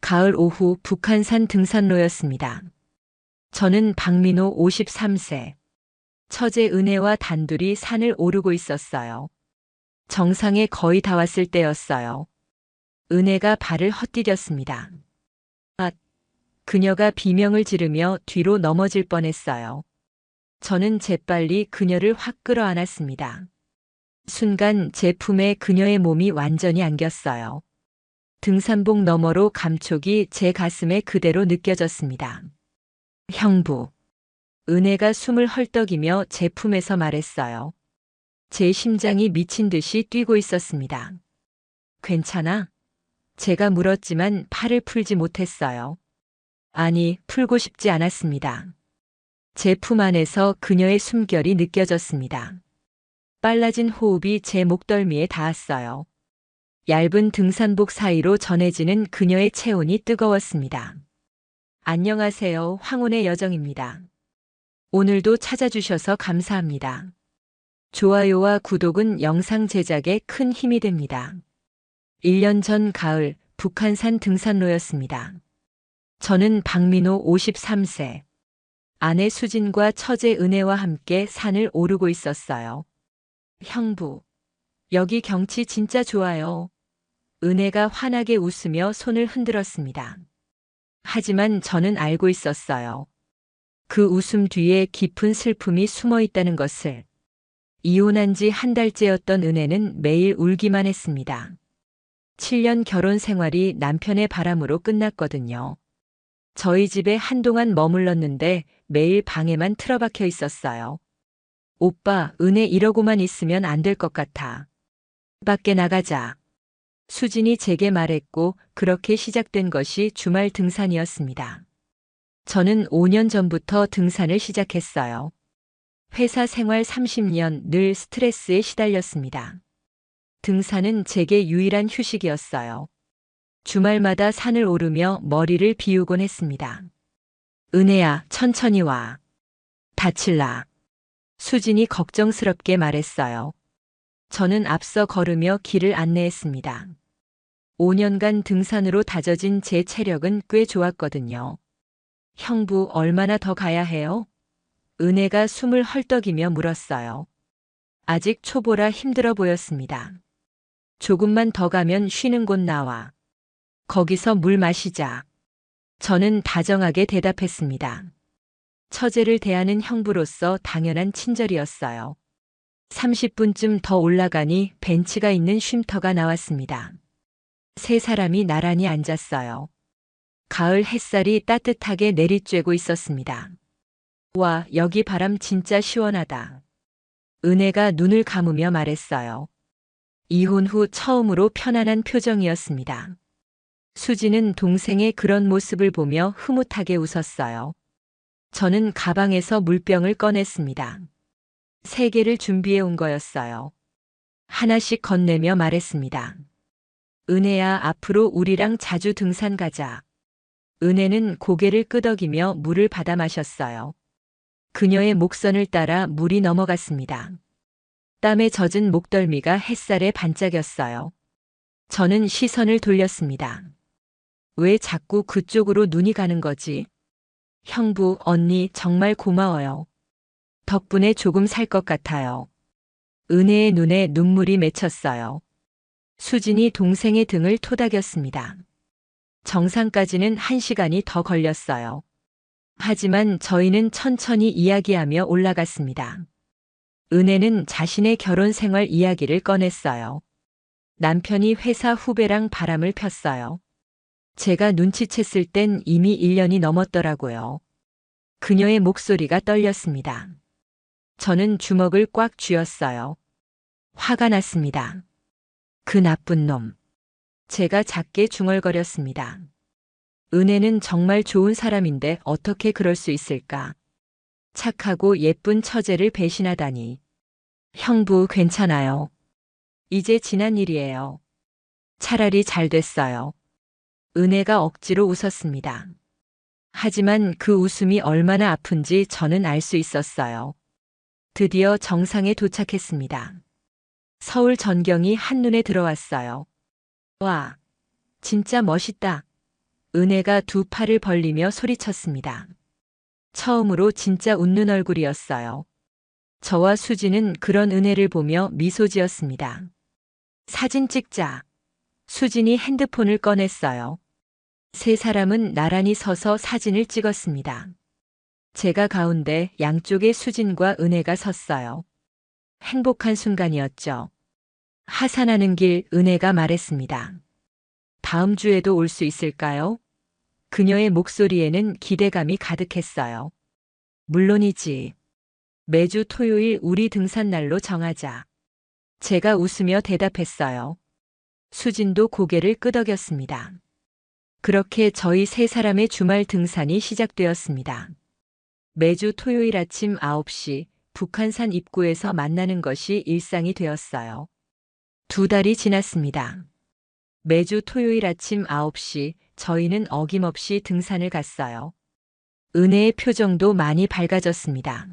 가을 오후 북한산 등산로였습니다. 저는 박민호 53세. 처제 은혜와 단둘이 산을 오르고 있었어요. 정상에 거의 다 왔을 때였어요. 은혜가 발을 헛디뎠습니다. 아, 그녀가 비명을 지르며 뒤로 넘어질 뻔했어요. 저는 재빨리 그녀를 확 끌어안았습니다. 순간 제 품에 그녀의 몸이 완전히 안겼어요. 등산복 너머로 감촉이 제 가슴에 그대로 느껴졌습니다. 형부. 은혜가 숨을 헐떡이며 제 품에서 말했어요. 제 심장이 미친 듯이 뛰고 있었습니다. 괜찮아? 제가 물었지만 팔을 풀지 못했어요. 아니, 풀고 싶지 않았습니다. 제 품 안에서 그녀의 숨결이 느껴졌습니다. 빨라진 호흡이 제 목덜미에 닿았어요. 얇은 등산복 사이로 전해지는 그녀의 체온이 뜨거웠습니다. 안녕하세요, 황혼의 여정입니다. 오늘도 찾아주셔서 감사합니다. 좋아요와 구독은 영상 제작에 큰 힘이 됩니다. 1년 전 가을 북한산 등산로였습니다. 저는 박민호 53세. 아내 수진과 처제 은혜와 함께 산을 오르고 있었어요. 형부, 여기 경치 진짜 좋아요. 은혜가 환하게 웃으며 손을 흔들었습니다. 하지만 저는 알고 있었어요. 그 웃음 뒤에 깊은 슬픔이 숨어 있다는 것을. 이혼한 지 한 달째였던 은혜는 매일 울기만 했습니다. 7년 결혼 생활이 남편의 바람으로 끝났거든요. 저희 집에 한동안 머물렀는데 매일 방에만 틀어박혀 있었어요. 오빠, 은혜 이러고만 있으면 안 될 것 같아. 밖에 나가자. 수진이 제게 말했고 그렇게 시작된 것이 주말 등산이었습니다. 저는 5년 전부터 등산을 시작했어요. 회사 생활 30년 늘 스트레스에 시달렸습니다. 등산은 제게 유일한 휴식이었어요. 주말마다 산을 오르며 머리를 비우곤 했습니다. 은혜야, 천천히 와. 다칠라. 수진이 걱정스럽게 말했어요. 저는 앞서 걸으며 길을 안내했습니다. 5년간 등산으로 다져진 제 체력은 꽤 좋았거든요. 형부, 얼마나 더 가야 해요? 은혜가 숨을 헐떡이며 물었어요. 아직 초보라 힘들어 보였습니다. 조금만 더 가면 쉬는 곳 나와. 거기서 물 마시자. 저는 다정하게 대답했습니다. 처제를 대하는 형부로서 당연한 친절이었어요. 30분쯤 더 올라가니 벤치가 있는 쉼터가 나왔습니다. 세 사람이 나란히 앉았어요. 가을 햇살이 따뜻하게 내리쬐고 있었습니다. 와, 여기 바람 진짜 시원하다. 은혜가 눈을 감으며 말했어요. 이혼 후 처음으로 편안한 표정이었습니다. 수지는 동생의 그런 모습을 보며 흐뭇하게 웃었어요. 저는 가방에서 물병을 꺼냈습니다. 3개를 준비해 온 거였어요. 하나씩 건네며 말했습니다. 은혜야, 앞으로 우리랑 자주 등산 가자. 은혜는 고개를 끄덕이며 물을 받아 마셨어요. 그녀의 목선을 따라 물이 넘어갔습니다. 땀에 젖은 목덜미가 햇살에 반짝였어요. 저는 시선을 돌렸습니다. 왜 자꾸 그쪽으로 눈이 가는 거지? 형부, 언니 정말 고마워요. 덕분에 조금 살 것 같아요. 은혜의 눈에 눈물이 맺혔어요. 수진이 동생의 등을 토닥였습니다. 정상까지는 1시간이 더 걸렸어요. 하지만 저희는 천천히 이야기하며 올라갔습니다. 은혜는 자신의 결혼 생활 이야기를 꺼냈어요. 남편이 회사 후배랑 바람을 폈어요. 제가 눈치챘을 땐 이미 1년이 넘었더라고요. 그녀의 목소리가 떨렸습니다. 저는 주먹을 꽉 쥐었어요. 화가 났습니다. 그 나쁜 놈. 제가 작게 중얼거렸습니다. 은혜는 정말 좋은 사람인데 어떻게 그럴 수 있을까? 착하고 예쁜 처제를 배신하다니. 형부, 괜찮아요. 이제 지난 일이에요. 차라리 잘 됐어요. 은혜가 억지로 웃었습니다. 하지만 그 웃음이 얼마나 아픈지 저는 알 수 있었어요. 드디어 정상에 도착했습니다. 서울 전경이 한눈에 들어왔어요. 와, 진짜 멋있다. 은혜가 두 팔을 벌리며 소리쳤습니다. 처음으로 진짜 웃는 얼굴이었어요. 저와 수지는 그런 은혜를 보며 미소 지었습니다. 사진 찍자. 수진이 핸드폰을 꺼냈어요. 세 사람은 나란히 서서 사진을 찍었습니다. 제가 가운데, 양쪽에 수진과 은혜가 섰어요. 행복한 순간이었죠. 하산하는 길, 은혜가 말했습니다. 다음 주에도 올 수 있을까요? 그녀의 목소리에는 기대감이 가득했어요. 물론이지. 매주 토요일 우리 등산날로 정하자. 제가 웃으며 대답했어요. 수진도 고개를 끄덕였습니다. 그렇게 저희 세 사람의 주말 등산이 시작되었습니다. 매주 토요일 아침 9시 북한산 입구에서 만나는 것이 일상이 되었어요. 2달이 지났습니다. 매주 토요일 아침 9시 저희는 어김없이 등산을 갔어요. 은혜의 표정도 많이 밝아졌습니다.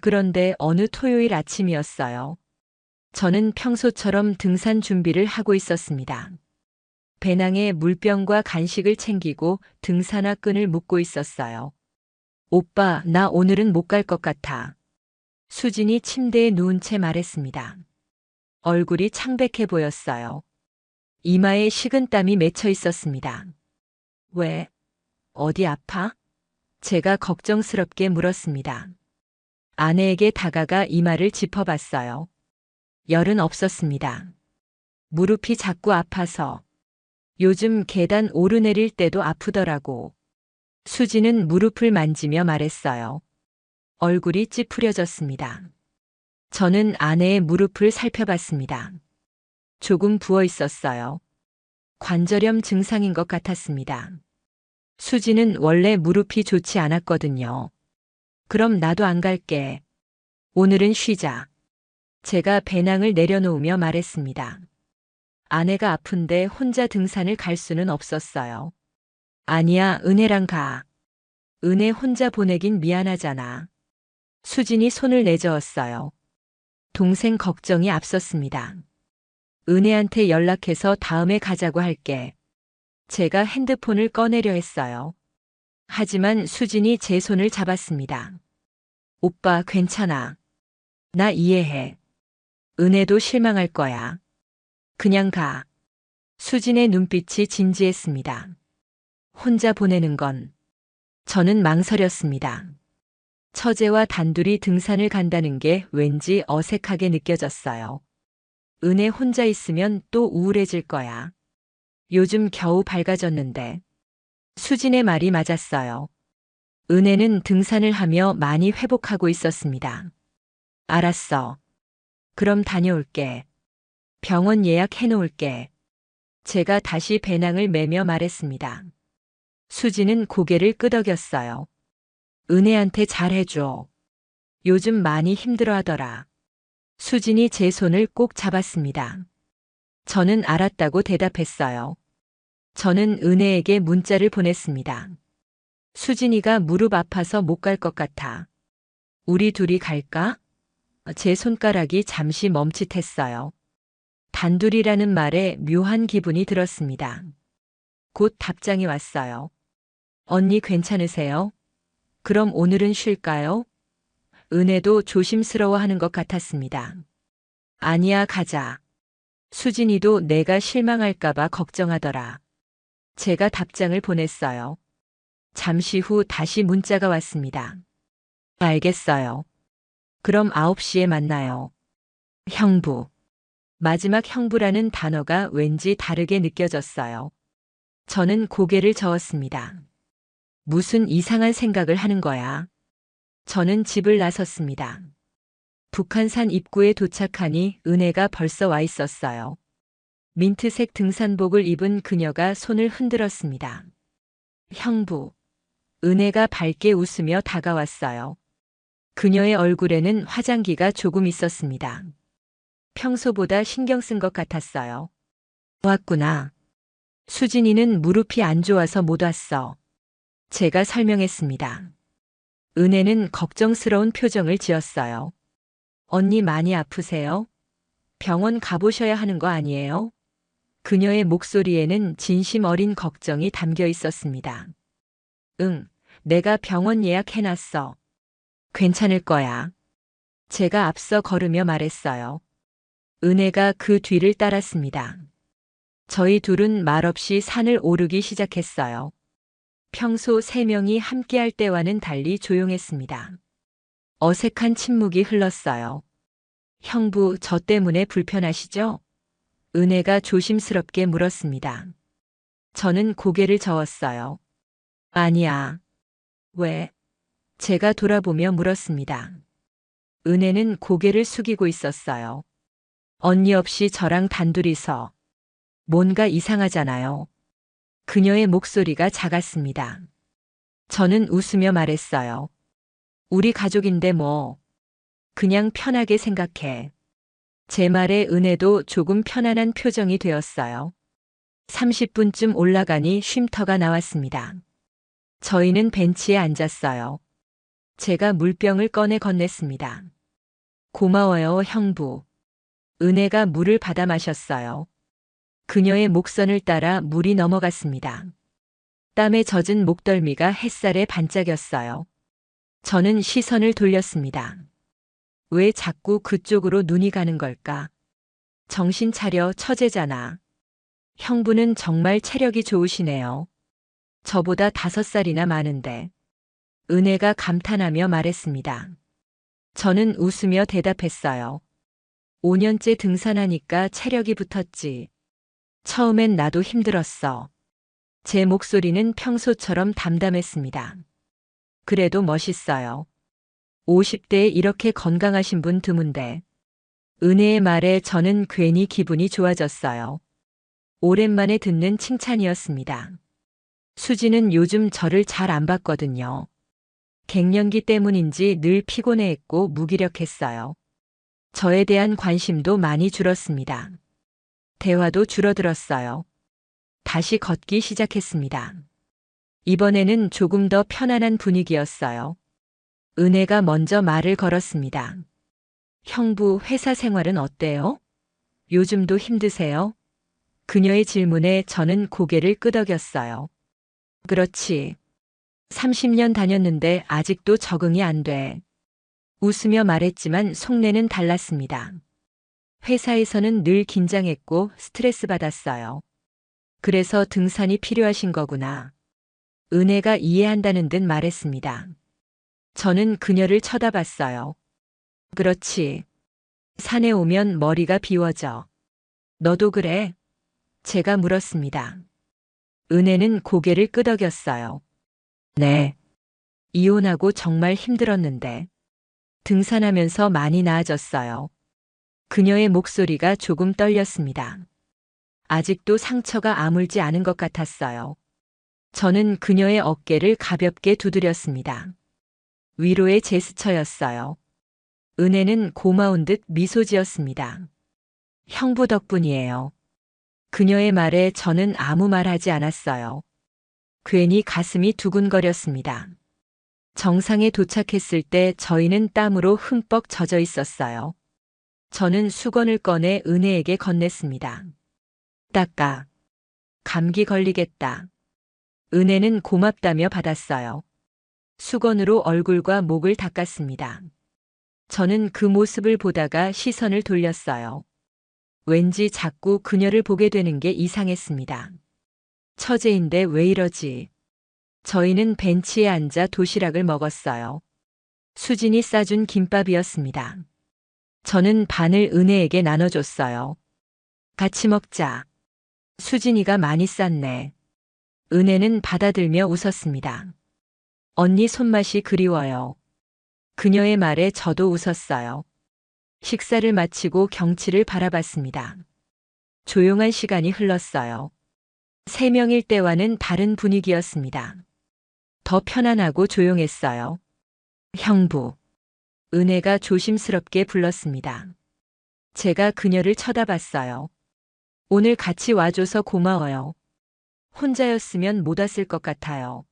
그런데 어느 토요일 아침이었어요. 저는 평소처럼 등산 준비를 하고 있었습니다. 배낭에 물병과 간식을 챙기고 등산화 끈을 묶고 있었어요. 오빠, 나 오늘은 못 갈 것 같아. 수진이 침대에 누운 채 말했습니다. 얼굴이 창백해 보였어요. 이마에 식은땀이 맺혀 있었습니다. 왜? 어디 아파? 제가 걱정스럽게 물었습니다. 아내에게 다가가 이마를 짚어봤어요. 열은 없었습니다. 무릎이 자꾸 아파서. 요즘 계단 오르내릴 때도 아프더라고. 수지는 무릎을 만지며 말했어요. 얼굴이 찌푸려졌습니다. 저는 아내의 무릎을 살펴봤습니다. 조금 부어 있었어요. 관절염 증상인 것 같았습니다. 수지는 원래 무릎이 좋지 않았거든요. 그럼 나도 안 갈게. 오늘은 쉬자. 제가 배낭을 내려놓으며 말했습니다. 아내가 아픈데 혼자 등산을 갈 수는 없었어요. 아니야, 은혜랑 가. 은혜 혼자 보내긴 미안하잖아. 수진이 손을 내저었어요. 동생 걱정이 앞섰습니다. 은혜한테 연락해서 다음에 가자고 할게. 제가 핸드폰을 꺼내려 했어요. 하지만 수진이 제 손을 잡았습니다. 오빠, 괜찮아. 나 이해해. 은혜도 실망할 거야. 그냥 가. 수진의 눈빛이 진지했습니다. 혼자 보내는 건. 저는 망설였습니다. 처제와 단둘이 등산을 간다는 게 왠지 어색하게 느껴졌어요. 은혜 혼자 있으면 또 우울해질 거야. 요즘 겨우 밝아졌는데. 수진의 말이 맞았어요. 은혜는 등산을 하며 많이 회복하고 있었습니다. 알았어. 그럼 다녀올게. 병원 예약해 놓을게. 제가 다시 배낭을 매며 말했습니다. 수지는 고개를 끄덕였어요. 은혜한테 잘해줘. 요즘 많이 힘들어하더라. 수진이 제 손을 꼭 잡았습니다. 저는 알았다고 대답했어요. 저는 은혜에게 문자를 보냈습니다. 수진이가 무릎 아파서 못 갈 것 같아. 우리 둘이 갈까? 제 손가락이 잠시 멈칫했어요. 단둘이라는 말에 묘한 기분이 들었습니다. 곧 답장이 왔어요. 언니 괜찮으세요? 그럼 오늘은 쉴까요? 은혜도 조심스러워하는 것 같았습니다. 아니야, 가자. 수진이도 내가 실망할까봐 걱정하더라. 제가 답장을 보냈어요. 잠시 후 다시 문자가 왔습니다. 알겠어요. 그럼 9시에 만나요. 형부. 마지막 형부라는 단어가 왠지 다르게 느껴졌어요. 저는 고개를 저었습니다. 무슨 이상한 생각을 하는 거야. 저는 집을 나섰습니다. 북한산 입구에 도착하니 은혜가 벌써 와 있었어요. 민트색 등산복을 입은 그녀가 손을 흔들었습니다. 형부. 은혜가 밝게 웃으며 다가왔어요. 그녀의 얼굴에는 화장기가 조금 있었습니다. 평소보다 신경 쓴 것 같았어요. 왔구나. 수진이는 무릎이 안 좋아서 못 왔어. 제가 설명했습니다. 은혜는 걱정스러운 표정을 지었어요. 언니 많이 아프세요? 병원 가보셔야 하는 거 아니에요? 그녀의 목소리에는 진심 어린 걱정이 담겨 있었습니다. 응, 내가 병원 예약해놨어. 괜찮을 거야. 제가 앞서 걸으며 말했어요. 은혜가 그 뒤를 따랐습니다. 저희 둘은 말없이 산을 오르기 시작했어요. 평소 세 명이 함께할 때와는 달리 조용했습니다. 어색한 침묵이 흘렀어요. 형부, 저 때문에 불편하시죠? 은혜가 조심스럽게 물었습니다. 저는 고개를 저었어요. 아니야. 왜? 제가 돌아보며 물었습니다. 은혜는 고개를 숙이고 있었어요. 언니 없이 저랑 단둘이서. 뭔가 이상하잖아요. 그녀의 목소리가 작았습니다. 저는 웃으며 말했어요. 우리 가족인데 뭐. 그냥 편하게 생각해. 제 말에 은혜도 조금 편안한 표정이 되었어요. 30분쯤 올라가니 쉼터가 나왔습니다. 저희는 벤치에 앉았어요. 제가 물병을 꺼내 건넸습니다. 고마워요, 형부. 은혜가 물을 받아 마셨어요. 그녀의 목선을 따라 물이 넘어갔습니다. 땀에 젖은 목덜미가 햇살에 반짝였어요. 저는 시선을 돌렸습니다. 왜 자꾸 그쪽으로 눈이 가는 걸까? 정신 차려, 처제잖아. 형부는 정말 체력이 좋으시네요. 저보다 5살이나 많은데. 은혜가 감탄하며 말했습니다. 저는 웃으며 대답했어요. 5년째 등산하니까 체력이 붙었지. 처음엔 나도 힘들었어. 제 목소리는 평소처럼 담담했습니다. 그래도 멋있어요. 50대에 이렇게 건강하신 분 드문데. 은혜의 말에 저는 괜히 기분이 좋아졌어요. 오랜만에 듣는 칭찬이었습니다. 수지는 요즘 저를 잘 안 봤거든요. 갱년기 때문인지 늘 피곤해했고 무기력했어요. 저에 대한 관심도 많이 줄었습니다. 대화도 줄어들었어요. 다시 걷기 시작했습니다. 이번에는 조금 더 편안한 분위기였어요. 은혜가 먼저 말을 걸었습니다. 형부, 회사 생활은 어때요? 요즘도 힘드세요? 그녀의 질문에 저는 고개를 끄덕였어요. 그렇지. 30년 다녔는데 아직도 적응이 안 돼. 웃으며 말했지만 속내는 달랐습니다. 회사에서는 늘 긴장했고 스트레스 받았어요. 그래서 등산이 필요하신 거구나. 은혜가 이해한다는 듯 말했습니다. 저는 그녀를 쳐다봤어요. 그렇지. 산에 오면 머리가 비워져. 너도 그래? 제가 물었습니다. 은혜는 고개를 끄덕였어요. 네. 이혼하고 정말 힘들었는데. 등산하면서 많이 나아졌어요. 그녀의 목소리가 조금 떨렸습니다. 아직도 상처가 아물지 않은 것 같았어요. 저는 그녀의 어깨를 가볍게 두드렸습니다. 위로의 제스처였어요. 은혜는 고마운 듯 미소 지었습니다. 형부 덕분이에요. 그녀의 말에 저는 아무 말 하지 않았어요. 괜히 가슴이 두근거렸습니다. 정상에 도착했을 때 저희는 땀으로 흠뻑 젖어 있었어요. 저는 수건을 꺼내 은혜에게 건넸습니다. 닦아. 감기 걸리겠다. 은혜는 고맙다며 받았어요. 수건으로 얼굴과 목을 닦았습니다. 저는 그 모습을 보다가 시선을 돌렸어요. 왠지 자꾸 그녀를 보게 되는 게 이상했습니다. 처제인데 왜 이러지? 저희는 벤치에 앉아 도시락을 먹었어요. 수진이 싸준 김밥이었습니다. 저는 반을 은혜에게 나눠줬어요. 같이 먹자. 수진이가 많이 쌌네. 은혜는 받아들며 웃었습니다. 언니 손맛이 그리워요. 그녀의 말에 저도 웃었어요. 식사를 마치고 경치를 바라봤습니다. 조용한 시간이 흘렀어요. 3명일 때와는 다른 분위기였습니다. 더 편안하고 조용했어요. 형부. 은혜가 조심스럽게 불렀습니다. 제가 그녀를 쳐다봤어요. 오늘 같이 와줘서 고마워요. 혼자였으면 못 왔을 것 같아요.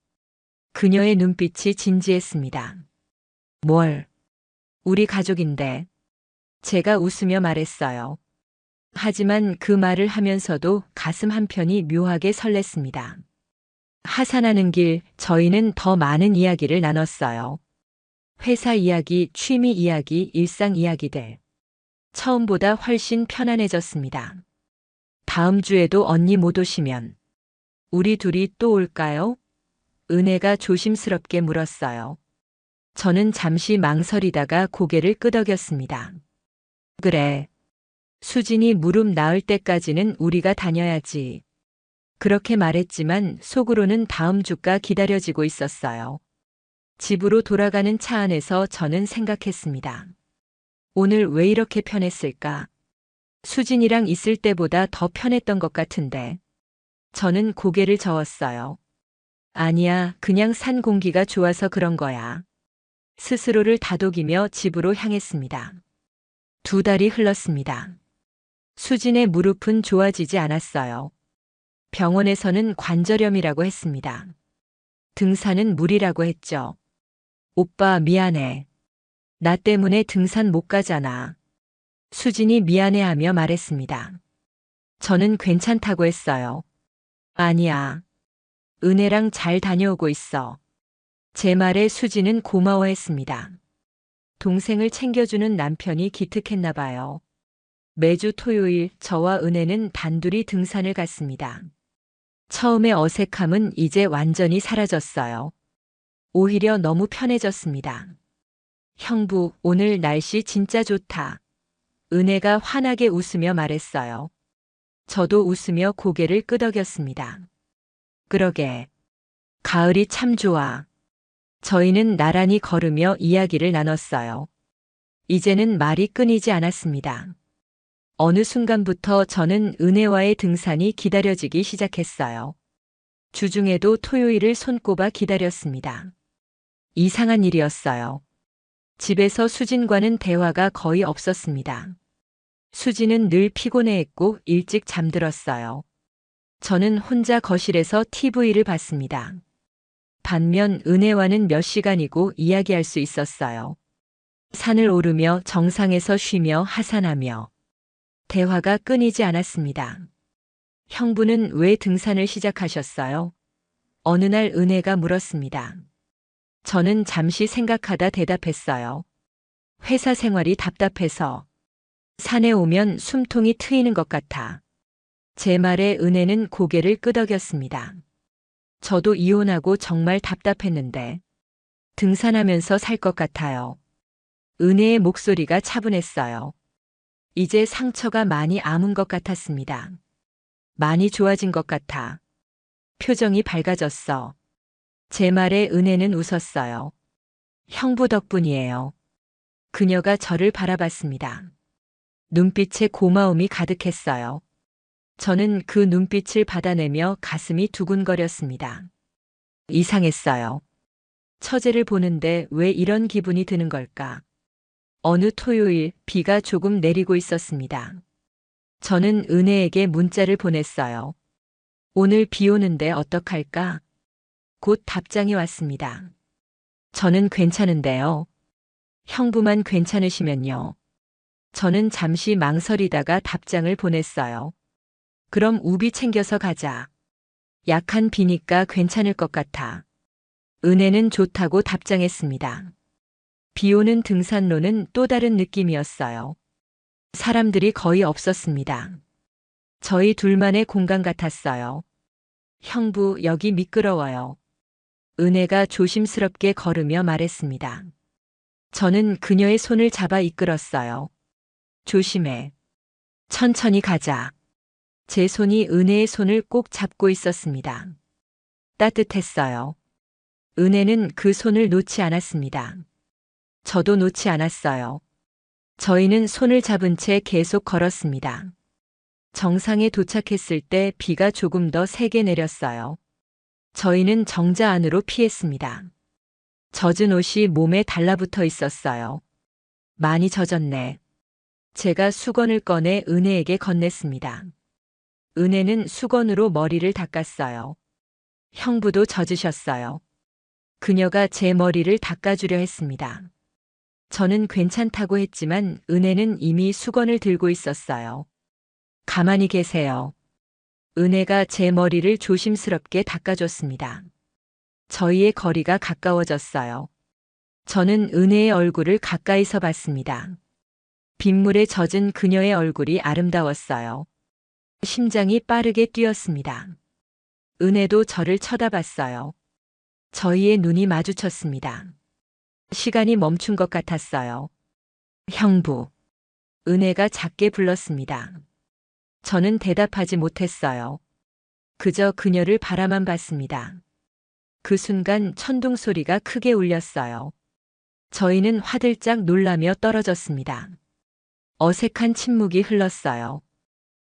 그녀의 눈빛이 진지했습니다. 뭘? 우리 가족인데. 제가 웃으며 말했어요. 하지만 그 말을 하면서도 가슴 한편이 묘하게 설렜습니다. 하산하는 길, 저희는 더 많은 이야기를 나눴어요. 회사 이야기, 취미 이야기, 일상 이야기들. 처음보다 훨씬 편안해졌습니다. 다음 주에도 언니 못 오시면 우리 둘이 또 올까요? 은혜가 조심스럽게 물었어요. 저는 잠시 망설이다가 고개를 끄덕였습니다. 그래. 수진이 무릎 나을 때까지는 우리가 다녀야지. 그렇게 말했지만 속으로는 다음 주가 기다려지고 있었어요. 집으로 돌아가는 차 안에서 저는 생각했습니다. 오늘 왜 이렇게 편했을까? 수진이랑 있을 때보다 더 편했던 것 같은데. 저는 고개를 저었어요. 아니야, 그냥 산 공기가 좋아서 그런 거야. 스스로를 다독이며 집으로 향했습니다. 2달이 흘렀습니다. 수진의 무릎은 좋아지지 않았어요. 병원에서는 관절염이라고 했습니다. 등산은 무리라고 했죠. 오빠 미안해. 나 때문에 등산 못 가잖아. 수진이 미안해하며 말했습니다. 저는 괜찮다고 했어요. 아니야. 은혜랑 잘 다녀오고 있어. 제 말에 수진은 고마워했습니다. 동생을 챙겨주는 남편이 기특했나 봐요. 매주 토요일 저와 은혜는 단둘이 등산을 갔습니다. 처음의 어색함은 이제 완전히 사라졌어요. 오히려 너무 편해졌습니다. 형부, 오늘 날씨 진짜 좋다. 은혜가 환하게 웃으며 말했어요. 저도 웃으며 고개를 끄덕였습니다. 그러게. 가을이 참 좋아. 저희는 나란히 걸으며 이야기를 나눴어요. 이제는 말이 끊이지 않았습니다. 어느 순간부터 저는 은혜와의 등산이 기다려지기 시작했어요. 주중에도 토요일을 손꼽아 기다렸습니다. 이상한 일이었어요. 집에서 수진과는 대화가 거의 없었습니다. 수진은 늘 피곤해했고 일찍 잠들었어요. 저는 혼자 거실에서 TV를 봤습니다. 반면 은혜와는 몇 시간이고 이야기할 수 있었어요. 산을 오르며 정상에서 쉬며 하산하며 대화가 끊이지 않았습니다. 형부는 왜 등산을 시작하셨어요? 어느 날 은혜가 물었습니다. 저는 잠시 생각하다 대답했어요. 회사 생활이 답답해서. 산에 오면 숨통이 트이는 것 같아. 제 말에 은혜는 고개를 끄덕였습니다. 저도 이혼하고 정말 답답했는데 등산하면서 살 것 같아요. 은혜의 목소리가 차분했어요. 이제 상처가 많이 아문 것 같았습니다. 많이 좋아진 것 같아. 표정이 밝아졌어. 제 말에 은혜는 웃었어요. 형부 덕분이에요. 그녀가 저를 바라봤습니다. 눈빛에 고마움이 가득했어요. 저는 그 눈빛을 받아내며 가슴이 두근거렸습니다. 이상했어요. 처제를 보는데 왜 이런 기분이 드는 걸까? 어느 토요일 비가 조금 내리고 있었습니다. 저는 은혜에게 문자를 보냈어요. 오늘 비 오는데 어떡할까? 곧 답장이 왔습니다. 저는 괜찮은데요. 형부만 괜찮으시면요. 저는 잠시 망설이다가 답장을 보냈어요. 그럼 우비 챙겨서 가자. 약한 비니까 괜찮을 것 같아. 은혜는 좋다고 답장했습니다. 비 오는 등산로는 또 다른 느낌이었어요. 사람들이 거의 없었습니다. 저희 둘만의 공간 같았어요. 형부, 여기 미끄러워요. 은혜가 조심스럽게 걸으며 말했습니다. 저는 그녀의 손을 잡아 이끌었어요. 조심해. 천천히 가자. 제 손이 은혜의 손을 꼭 잡고 있었습니다. 따뜻했어요. 은혜는 그 손을 놓지 않았습니다. 저도 놓지 않았어요. 저희는 손을 잡은 채 계속 걸었습니다. 정상에 도착했을 때 비가 조금 더 세게 내렸어요. 저희는 정자 안으로 피했습니다. 젖은 옷이 몸에 달라붙어 있었어요. 많이 젖었네. 제가 수건을 꺼내 은혜에게 건넸습니다. 은혜는 수건으로 머리를 닦았어요. 형부도 젖으셨어요. 그녀가 제 머리를 닦아주려 했습니다. 저는 괜찮다고 했지만 은혜는 이미 수건을 들고 있었어요. 가만히 계세요. 은혜가 제 머리를 조심스럽게 닦아줬습니다. 저희의 거리가 가까워졌어요. 저는 은혜의 얼굴을 가까이서 봤습니다. 빗물에 젖은 그녀의 얼굴이 아름다웠어요. 심장이 빠르게 뛰었습니다. 은혜도 저를 쳐다봤어요. 저희의 눈이 마주쳤습니다. 시간이 멈춘 것 같았어요. 형부. 은혜가 작게 불렀습니다. 저는 대답하지 못했어요. 그저 그녀를 바라만 봤습니다. 그 순간 천둥 소리가 크게 울렸어요. 저희는 화들짝 놀라며 떨어졌습니다. 어색한 침묵이 흘렀어요.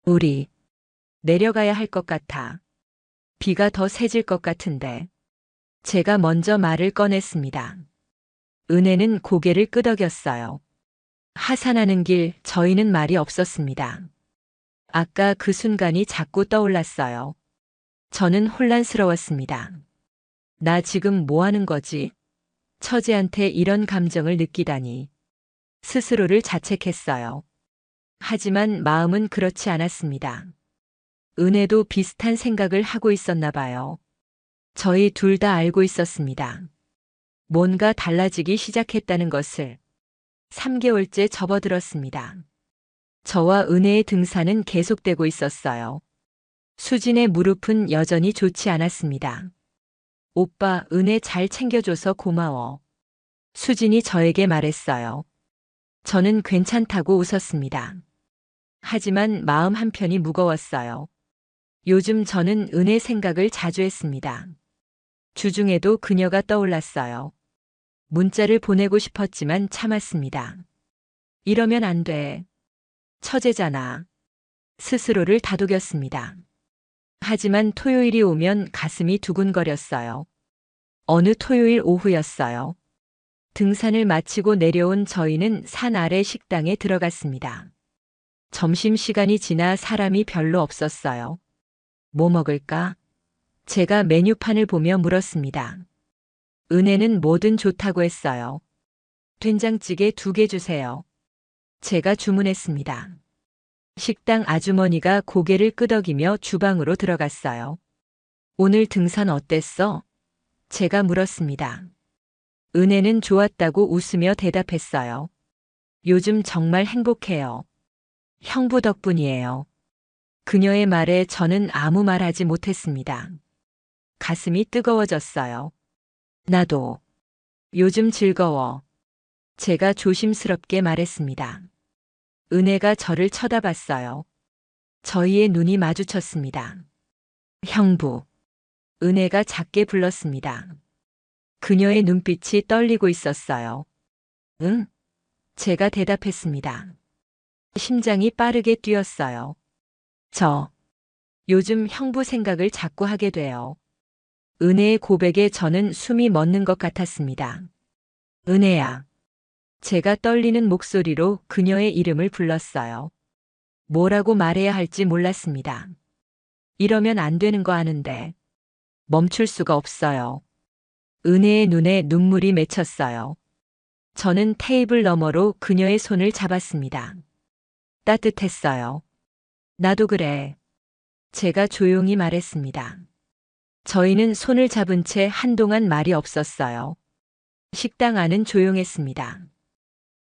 우리 내려가야 할 것 같아. 비가 더 세질 것 같은데. 제가 먼저 말을 꺼냈습니다. 은혜는 고개를 끄덕였어요. 하산하는 길 저희는 말이 없었습니다. 아까 그 순간이 자꾸 떠올랐어요. 저는 혼란스러웠습니다. 나 지금 뭐 하는 거지? 처제한테 이런 감정을 느끼다니. 스스로를 자책했어요. 하지만 마음은 그렇지 않았습니다. 은혜도 비슷한 생각을 하고 있었나 봐요. 저희 둘 다 알고 있었습니다. 뭔가 달라지기 시작했다는 것을. 3개월째 접어들었습니다. 저와 은혜의 등산은 계속되고 있었어요. 수진의 무릎은 여전히 좋지 않았습니다. 오빠, 은혜 잘 챙겨줘서 고마워. 수진이 저에게 말했어요. 저는 괜찮다고 웃었습니다. 하지만 마음 한편이 무거웠어요. 요즘 저는 은혜 생각을 자주 했습니다. 주중에도 그녀가 떠올랐어요. 문자를 보내고 싶었지만 참았습니다. 이러면 안 돼. 처제잖아. 스스로를 다독였습니다. 하지만 토요일이 오면 가슴이 두근거렸어요. 어느 토요일 오후였어요. 등산을 마치고 내려온 저희는 산 아래 식당에 들어갔습니다. 점심시간이 지나 사람이 별로 없었어요. 뭐 먹을까? 제가 메뉴판을 보며 물었습니다. 은혜는 뭐든 좋다고 했어요. 된장찌개 2개 주세요. 제가 주문했습니다. 식당 아주머니가 고개를 끄덕이며 주방으로 들어갔어요. 오늘 등산 어땠어? 제가 물었습니다. 은혜는 좋았다고 웃으며 대답했어요. 요즘 정말 행복해요. 형부 덕분이에요. 그녀의 말에 저는 아무 말 하지 못했습니다. 가슴이 뜨거워졌어요. 나도. 요즘 즐거워. 제가 조심스럽게 말했습니다. 은혜가 저를 쳐다봤어요. 저희의 눈이 마주쳤습니다. 형부. 은혜가 작게 불렀습니다. 그녀의 눈빛이 떨리고 있었어요. 응? 제가 대답했습니다. 심장이 빠르게 뛰었어요. 요즘 형부 생각을 자꾸 하게 돼요. 은혜의 고백에 저는 숨이 멎는 것 같았습니다. 은혜야. 제가 떨리는 목소리로 그녀의 이름을 불렀어요. 뭐라고 말해야 할지 몰랐습니다. 이러면 안 되는 거 아는데. 멈출 수가 없어요. 은혜의 눈에 눈물이 맺혔어요. 저는 테이블 너머로 그녀의 손을 잡았습니다. 따뜻했어요. 나도 그래. 제가 조용히 말했습니다. 저희는 손을 잡은 채 한동안 말이 없었어요. 식당 안은 조용했습니다.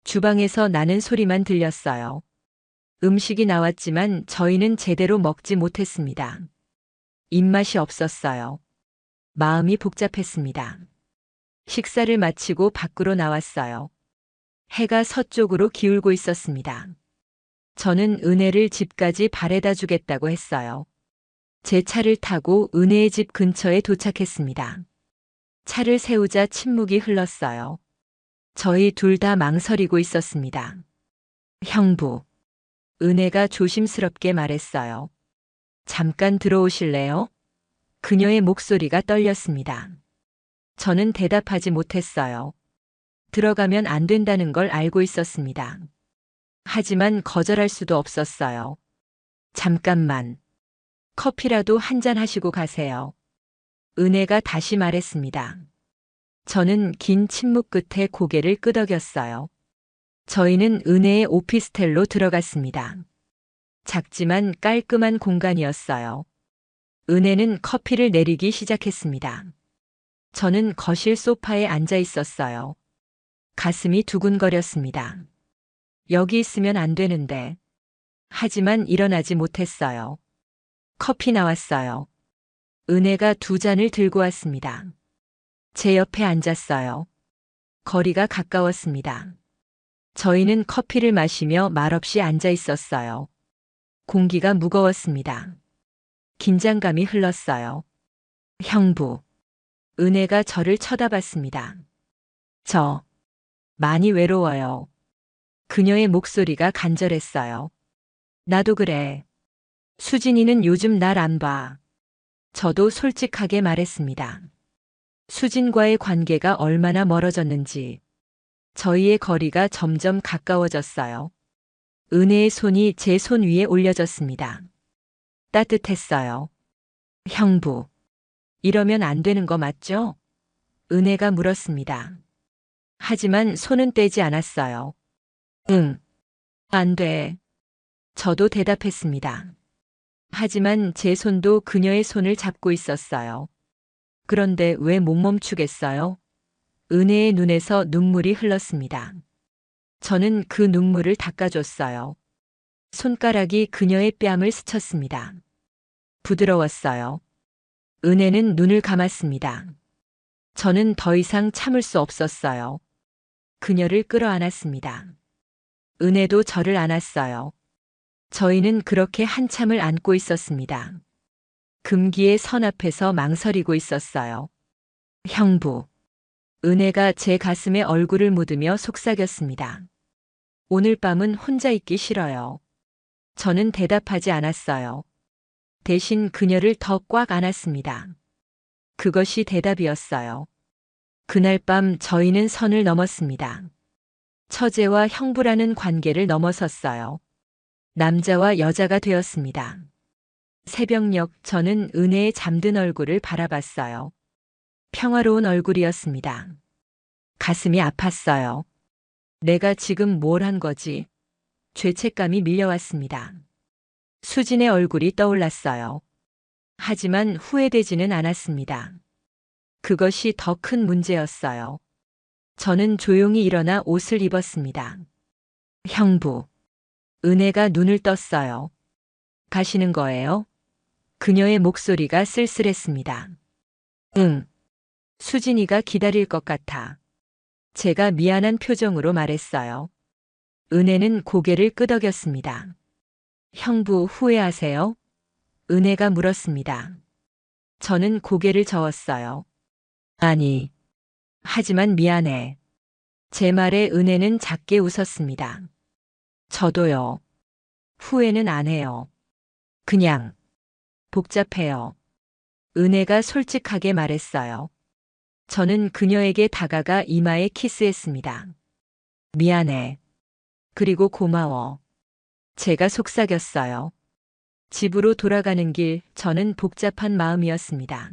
주방에서 나는 소리만 들렸어요. 음식이 나왔지만 저희는 제대로 먹지 못했습니다. 입맛이 없었어요. 마음이 복잡했습니다. 식사를 마치고 밖으로 나왔어요. 해가 서쪽으로 기울고 있었습니다. 저는 은혜를 집까지 바래다 주겠다고 했어요. 제 차를 타고 은혜의 집 근처에 도착했습니다. 차를 세우자 침묵이 흘렀어요. 저희 둘 다 망설이고 있었습니다. 형부. 은혜가 조심스럽게 말했어요. 잠깐 들어오실래요? 그녀의 목소리가 떨렸습니다. 저는 대답하지 못했어요. 들어가면 안 된다는 걸 알고 있었습니다. 하지만 거절할 수도 없었어요. 잠깐만. 커피라도 한잔 하시고 가세요. 은혜가 다시 말했습니다. 저는 긴 침묵 끝에 고개를 끄덕였어요. 저희는 은혜의 오피스텔로 들어갔습니다. 작지만 깔끔한 공간이었어요. 은혜는 커피를 내리기 시작했습니다. 저는 거실 소파에 앉아 있었어요. 가슴이 두근거렸습니다. 여기 있으면 안 되는데. 하지만 일어나지 못했어요. 커피 나왔어요. 은혜가 두 잔을 들고 왔습니다. 제 옆에 앉았어요. 거리가 가까웠습니다. 저희는 커피를 마시며 말없이 앉아 있었어요. 공기가 무거웠습니다. 긴장감이 흘렀어요. 형부. 은혜가 저를 쳐다봤습니다. 저 많이 외로워요. 그녀의 목소리가 간절했어요. 나도 그래. 수진이는 요즘 날 안 봐. 저도 솔직하게 말했습니다. 수진과의 관계가 얼마나 멀어졌는지. 저희의 거리가 점점 가까워졌어요. 은혜의 손이 제 손 위에 올려졌습니다. 따뜻했어요. 형부. 이러면 안 되는 거 맞죠? 은혜가 물었습니다. 하지만 손은 떼지 않았어요. 응. 안 돼. 저도 대답했습니다. 하지만 제 손도 그녀의 손을 잡고 있었어요. 그런데 왜 못 멈추겠어요? 은혜의 눈에서 눈물이 흘렀습니다. 저는 그 눈물을 닦아줬어요. 손가락이 그녀의 뺨을 스쳤습니다. 부드러웠어요. 은혜는 눈을 감았습니다. 저는 더 이상 참을 수 없었어요. 그녀를 끌어안았습니다. 은혜도 저를 안았어요. 저희는 그렇게 한참을 안고 있었습니다. 금기의 선 앞에서 망설이고 있었어요. 형부. 은혜가 제 가슴에 얼굴을 묻으며 속삭였습니다. 오늘 밤은 혼자 있기 싫어요. 저는 대답하지 않았어요. 대신 그녀를 더 꽉 안았습니다. 그것이 대답이었어요. 그날 밤 저희는 선을 넘었습니다. 처제와 형부라는 관계를 넘어섰어요. 남자와 여자가 되었습니다. 새벽녘 저는 은혜의 잠든 얼굴을 바라봤어요. 평화로운 얼굴이었습니다. 가슴이 아팠어요. 내가 지금 뭘 한 거지? 죄책감이 밀려왔습니다. 수진의 얼굴이 떠올랐어요. 하지만 후회되지는 않았습니다. 그것이 더 큰 문제였어요. 저는 조용히 일어나 옷을 입었습니다. 형부. 은혜가 눈을 떴어요. 가시는 거예요? 그녀의 목소리가 쓸쓸했습니다. 응. 수진이가 기다릴 것 같아. 제가 미안한 표정으로 말했어요. 은혜는 고개를 끄덕였습니다. 형부 후회하세요? 은혜가 물었습니다. 저는 고개를 저었어요. 아니. 하지만 미안해. 제 말에 은혜는 작게 웃었습니다. 저도요. 후회는 안 해요. 그냥 복잡해요. 은혜가 솔직하게 말했어요. 저는 그녀에게 다가가 이마에 키스했습니다. 미안해. 그리고 고마워. 제가 속삭였어요. 집으로 돌아가는 길 저는 복잡한 마음이었습니다.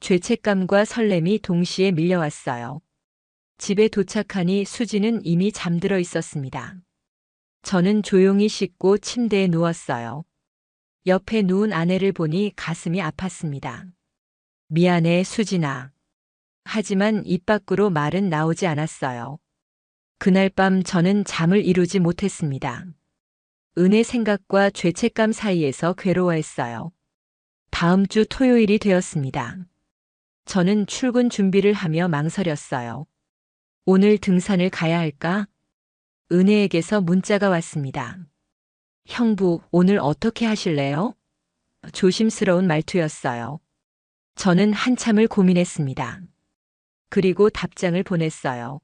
죄책감과 설렘이 동시에 밀려왔어요. 집에 도착하니 수지는 이미 잠들어 있었습니다. 저는 조용히 씻고 침대에 누웠어요. 옆에 누운 아내를 보니 가슴이 아팠습니다. 미안해, 수진아. 하지만 입 밖으로 말은 나오지 않았어요. 그날 밤 저는 잠을 이루지 못했습니다. 은혜 생각과 죄책감 사이에서 괴로워했어요. 다음 주 토요일이 되었습니다. 저는 출근 준비를 하며 망설였어요. 오늘 등산을 가야 할까? 은혜에게서 문자가 왔습니다. 형부, 오늘 어떻게 하실래요? 조심스러운 말투였어요. 저는 한참을 고민했습니다. 그리고 답장을 보냈어요.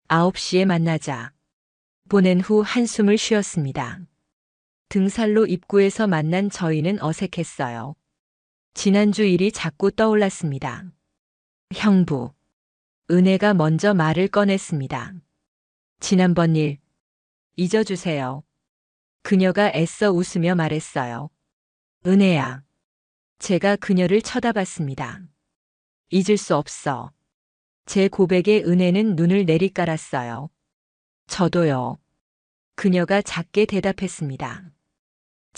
9시에 만나자. 보낸 후 한숨을 쉬었습니다. 등산로 입구에서 만난 저희는 어색했어요. 지난주 일이 자꾸 떠올랐습니다. 형부. 은혜가 먼저 말을 꺼냈습니다. 지난번 일 잊어주세요. 그녀가 애써 웃으며 말했어요. 은혜야. 제가 그녀를 쳐다봤습니다. 잊을 수 없어. 제 고백에 은혜는 눈을 내리깔았어요. 저도요. 그녀가 작게 대답했습니다.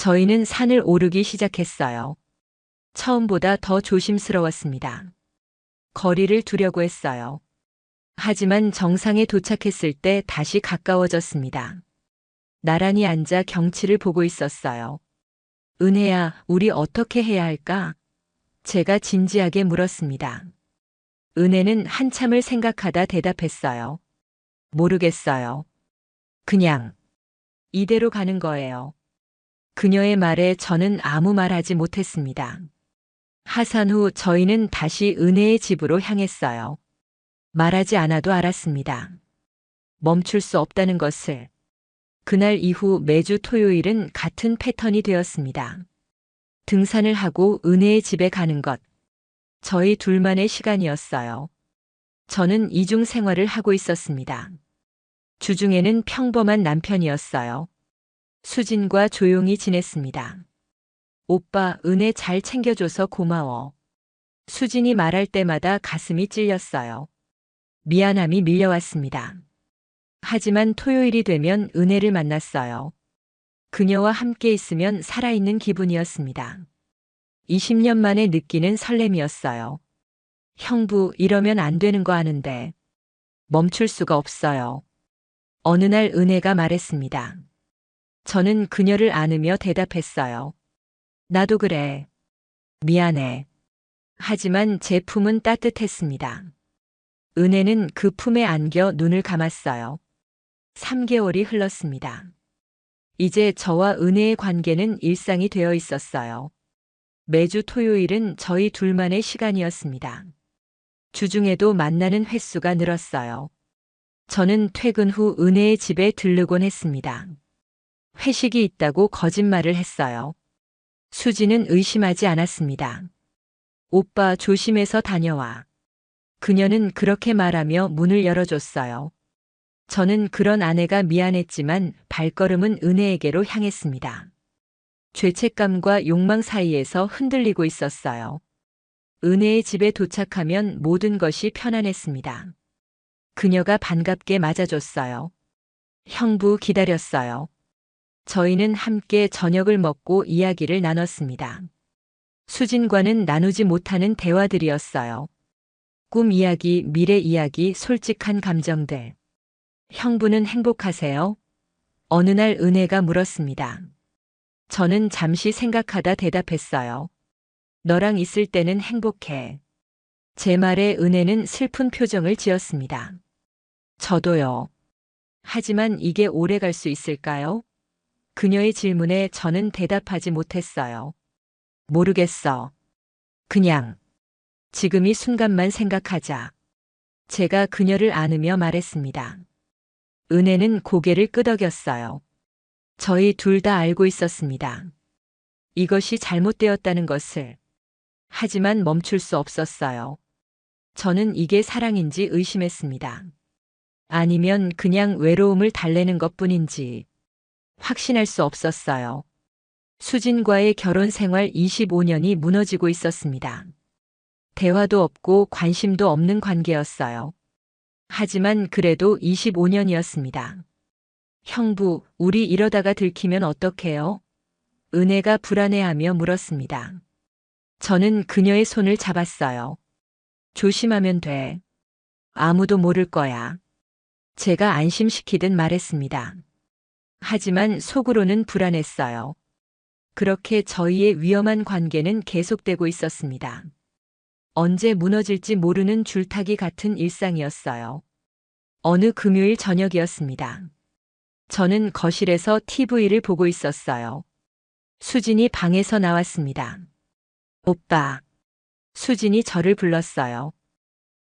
저희는 산을 오르기 시작했어요. 처음보다 더 조심스러웠습니다. 거리를 두려고 했어요. 하지만 정상에 도착했을 때 다시 가까워졌습니다. 나란히 앉아 경치를 보고 있었어요. 은혜야, 우리 어떻게 해야 할까? 제가 진지하게 물었습니다. 은혜는 한참을 생각하다 대답했어요. 모르겠어요. 그냥 이대로 가는 거예요. 그녀의 말에 저는 아무 말 하지 못했습니다. 하산 후 저희는 다시 은혜의 집으로 향했어요. 말하지 않아도 알았습니다. 멈출 수 없다는 것을. 그날 이후 매주 토요일은 같은 패턴이 되었습니다. 등산을 하고 은혜의 집에 가는 것. 저희 둘만의 시간이었어요. 저는 이중 생활을 하고 있었습니다. 주중에는 평범한 남편이었어요. 수진과 조용히 지냈습니다. 오빠, 은혜 잘 챙겨줘서 고마워. 수진이 말할 때마다 가슴이 찔렸어요. 미안함이 밀려왔습니다. 하지만 토요일이 되면 은혜를 만났어요. 그녀와 함께 있으면 살아있는 기분이었습니다. 20년 만에 느끼는 설렘이었어요. 형부, 이러면 안 되는 거 아는데. 멈출 수가 없어요. 어느 날 은혜가 말했습니다. 저는 그녀를 안으며 대답했어요. 나도 그래. 미안해. 하지만 제 품은 따뜻했습니다. 은혜는 그 품에 안겨 눈을 감았어요. 3개월이 흘렀습니다. 이제 저와 은혜의 관계는 일상이 되어 있었어요. 매주 토요일은 저희 둘만의 시간이었습니다. 주중에도 만나는 횟수가 늘었어요. 저는 퇴근 후 은혜의 집에 들르곤 했습니다. 회식이 있다고 거짓말을 했어요. 수지는 의심하지 않았습니다. 오빠, 조심해서 다녀와. 그녀는 그렇게 말하며 문을 열어줬어요. 저는 그런 아내가 미안했지만 발걸음은 은혜에게로 향했습니다. 죄책감과 욕망 사이에서 흔들리고 있었어요. 은혜의 집에 도착하면 모든 것이 편안했습니다. 그녀가 반갑게 맞아줬어요. 형부, 기다렸어요. 저희는 함께 저녁을 먹고 이야기를 나눴습니다. 수진과는 나누지 못하는 대화들이었어요. 꿈 이야기, 미래 이야기, 솔직한 감정들. 형부는 행복하세요? 어느 날 은혜가 물었습니다. 저는 잠시 생각하다 대답했어요. 너랑 있을 때는 행복해. 제 말에 은혜는 슬픈 표정을 지었습니다. 저도요. 하지만 이게 오래 갈 수 있을까요? 그녀의 질문에 저는 대답하지 못했어요. 모르겠어. 그냥 지금 이 순간만 생각하자. 제가 그녀를 안으며 말했습니다. 은혜는 고개를 끄덕였어요. 저희 둘 다 알고 있었습니다. 이것이 잘못되었다는 것을. 하지만 멈출 수 없었어요. 저는 이게 사랑인지 의심했습니다. 아니면 그냥 외로움을 달래는 것뿐인지 확신할 수 없었어요. 수진과의 결혼 생활 25년이 무너지고 있었습니다. 대화도 없고 관심도 없는 관계였어요. 하지만 그래도 25년이었습니다. 형부, 우리 이러다가 들키면 어떡해요? 은혜가 불안해하며 물었습니다. 저는 그녀의 손을 잡았어요. 조심하면 돼. 아무도 모를 거야. 제가 안심시키듯 말했습니다. 하지만 속으로는 불안했어요. 그렇게 저희의 위험한 관계는 계속되고 있었습니다. 언제 무너질지 모르는 줄타기 같은 일상이었어요. 어느 금요일 저녁이었습니다. 저는 거실에서 TV를 보고 있었어요. 수진이 방에서 나왔습니다. 오빠. 수진이 저를 불렀어요.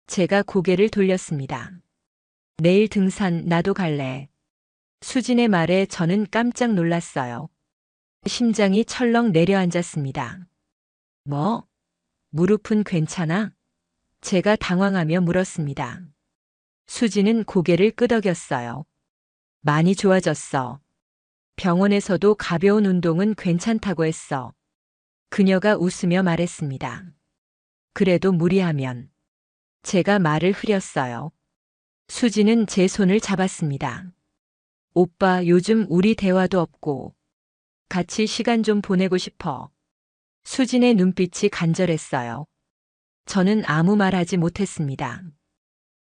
제가 고개를 돌렸습니다. 내일 등산 나도 갈래. 수진의 말에 저는 깜짝 놀랐어요. 심장이 철렁 내려앉았습니다. 뭐? 무릎은 괜찮아? 제가 당황하며 물었습니다. 수진은 고개를 끄덕였어요. 많이 좋아졌어. 병원에서도 가벼운 운동은 괜찮다고 했어. 그녀가 웃으며 말했습니다. 그래도 무리하면. 제가 말을 흐렸어요. 수진은 제 손을 잡았습니다. 오빠, 요즘 우리 대화도 없고 같이 시간 좀 보내고 싶어. 수진의 눈빛이 간절했어요. 저는 아무 말 하지 못했습니다.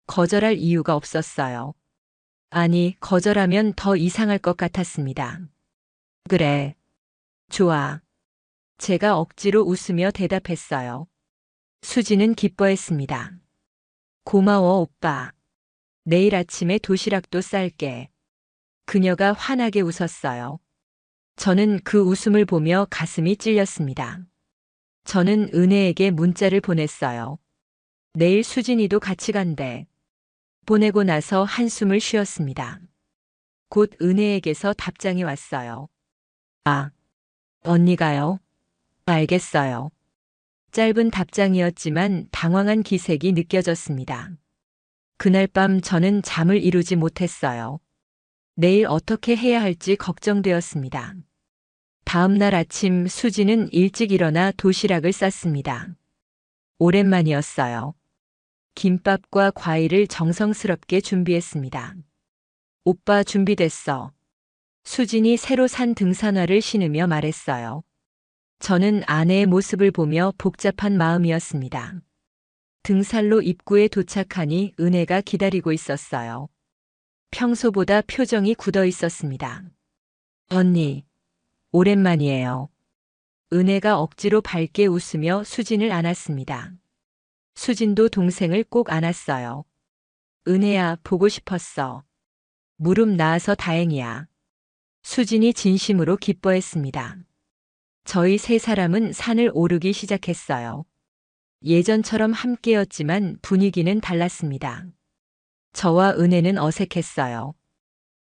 거절할 이유가 없었어요. 아니, 거절하면 더 이상할 것 같았습니다. 그래. 좋아. 제가 억지로 웃으며 대답했어요. 수지는 기뻐했습니다. 고마워, 오빠. 내일 아침에 도시락도 쌀게. 그녀가 환하게 웃었어요. 저는 그 웃음을 보며 가슴이 찔렸습니다. 저는 은혜에게 문자를 보냈어요. 내일 수진이도 같이 간대. 보내고 나서 한숨을 쉬었습니다. 곧 은혜에게서 답장이 왔어요. 아, 언니가요? 알겠어요. 짧은 답장이었지만 당황한 기색이 느껴졌습니다. 그날 밤 저는 잠을 이루지 못했어요. 내일 어떻게 해야 할지 걱정되었습니다. 다음 날 아침 수지는 일찍 일어나 도시락을 쌌습니다. 오랜만이었어요. 김밥과 과일을 정성스럽게 준비했습니다. 오빠 준비됐어. 수진이 새로 산 등산화를 신으며 말했어요. 저는 아내의 모습을 보며 복잡한 마음이었습니다. 등산로 입구에 도착하니 은혜가 기다리고 있었어요. 평소보다 표정이 굳어 있었습니다. 언니, 오랜만이에요. 은혜가 억지로 밝게 웃으며 수진을 안았습니다. 수진도 동생을 꼭 안았어요. 은혜야, 보고 싶었어. 무릎 나아서 다행이야. 수진이 진심으로 기뻐했습니다. 저희 세 사람은 산을 오르기 시작했어요. 예전처럼 함께였지만 분위기는 달랐습니다. 저와 은혜는 어색했어요.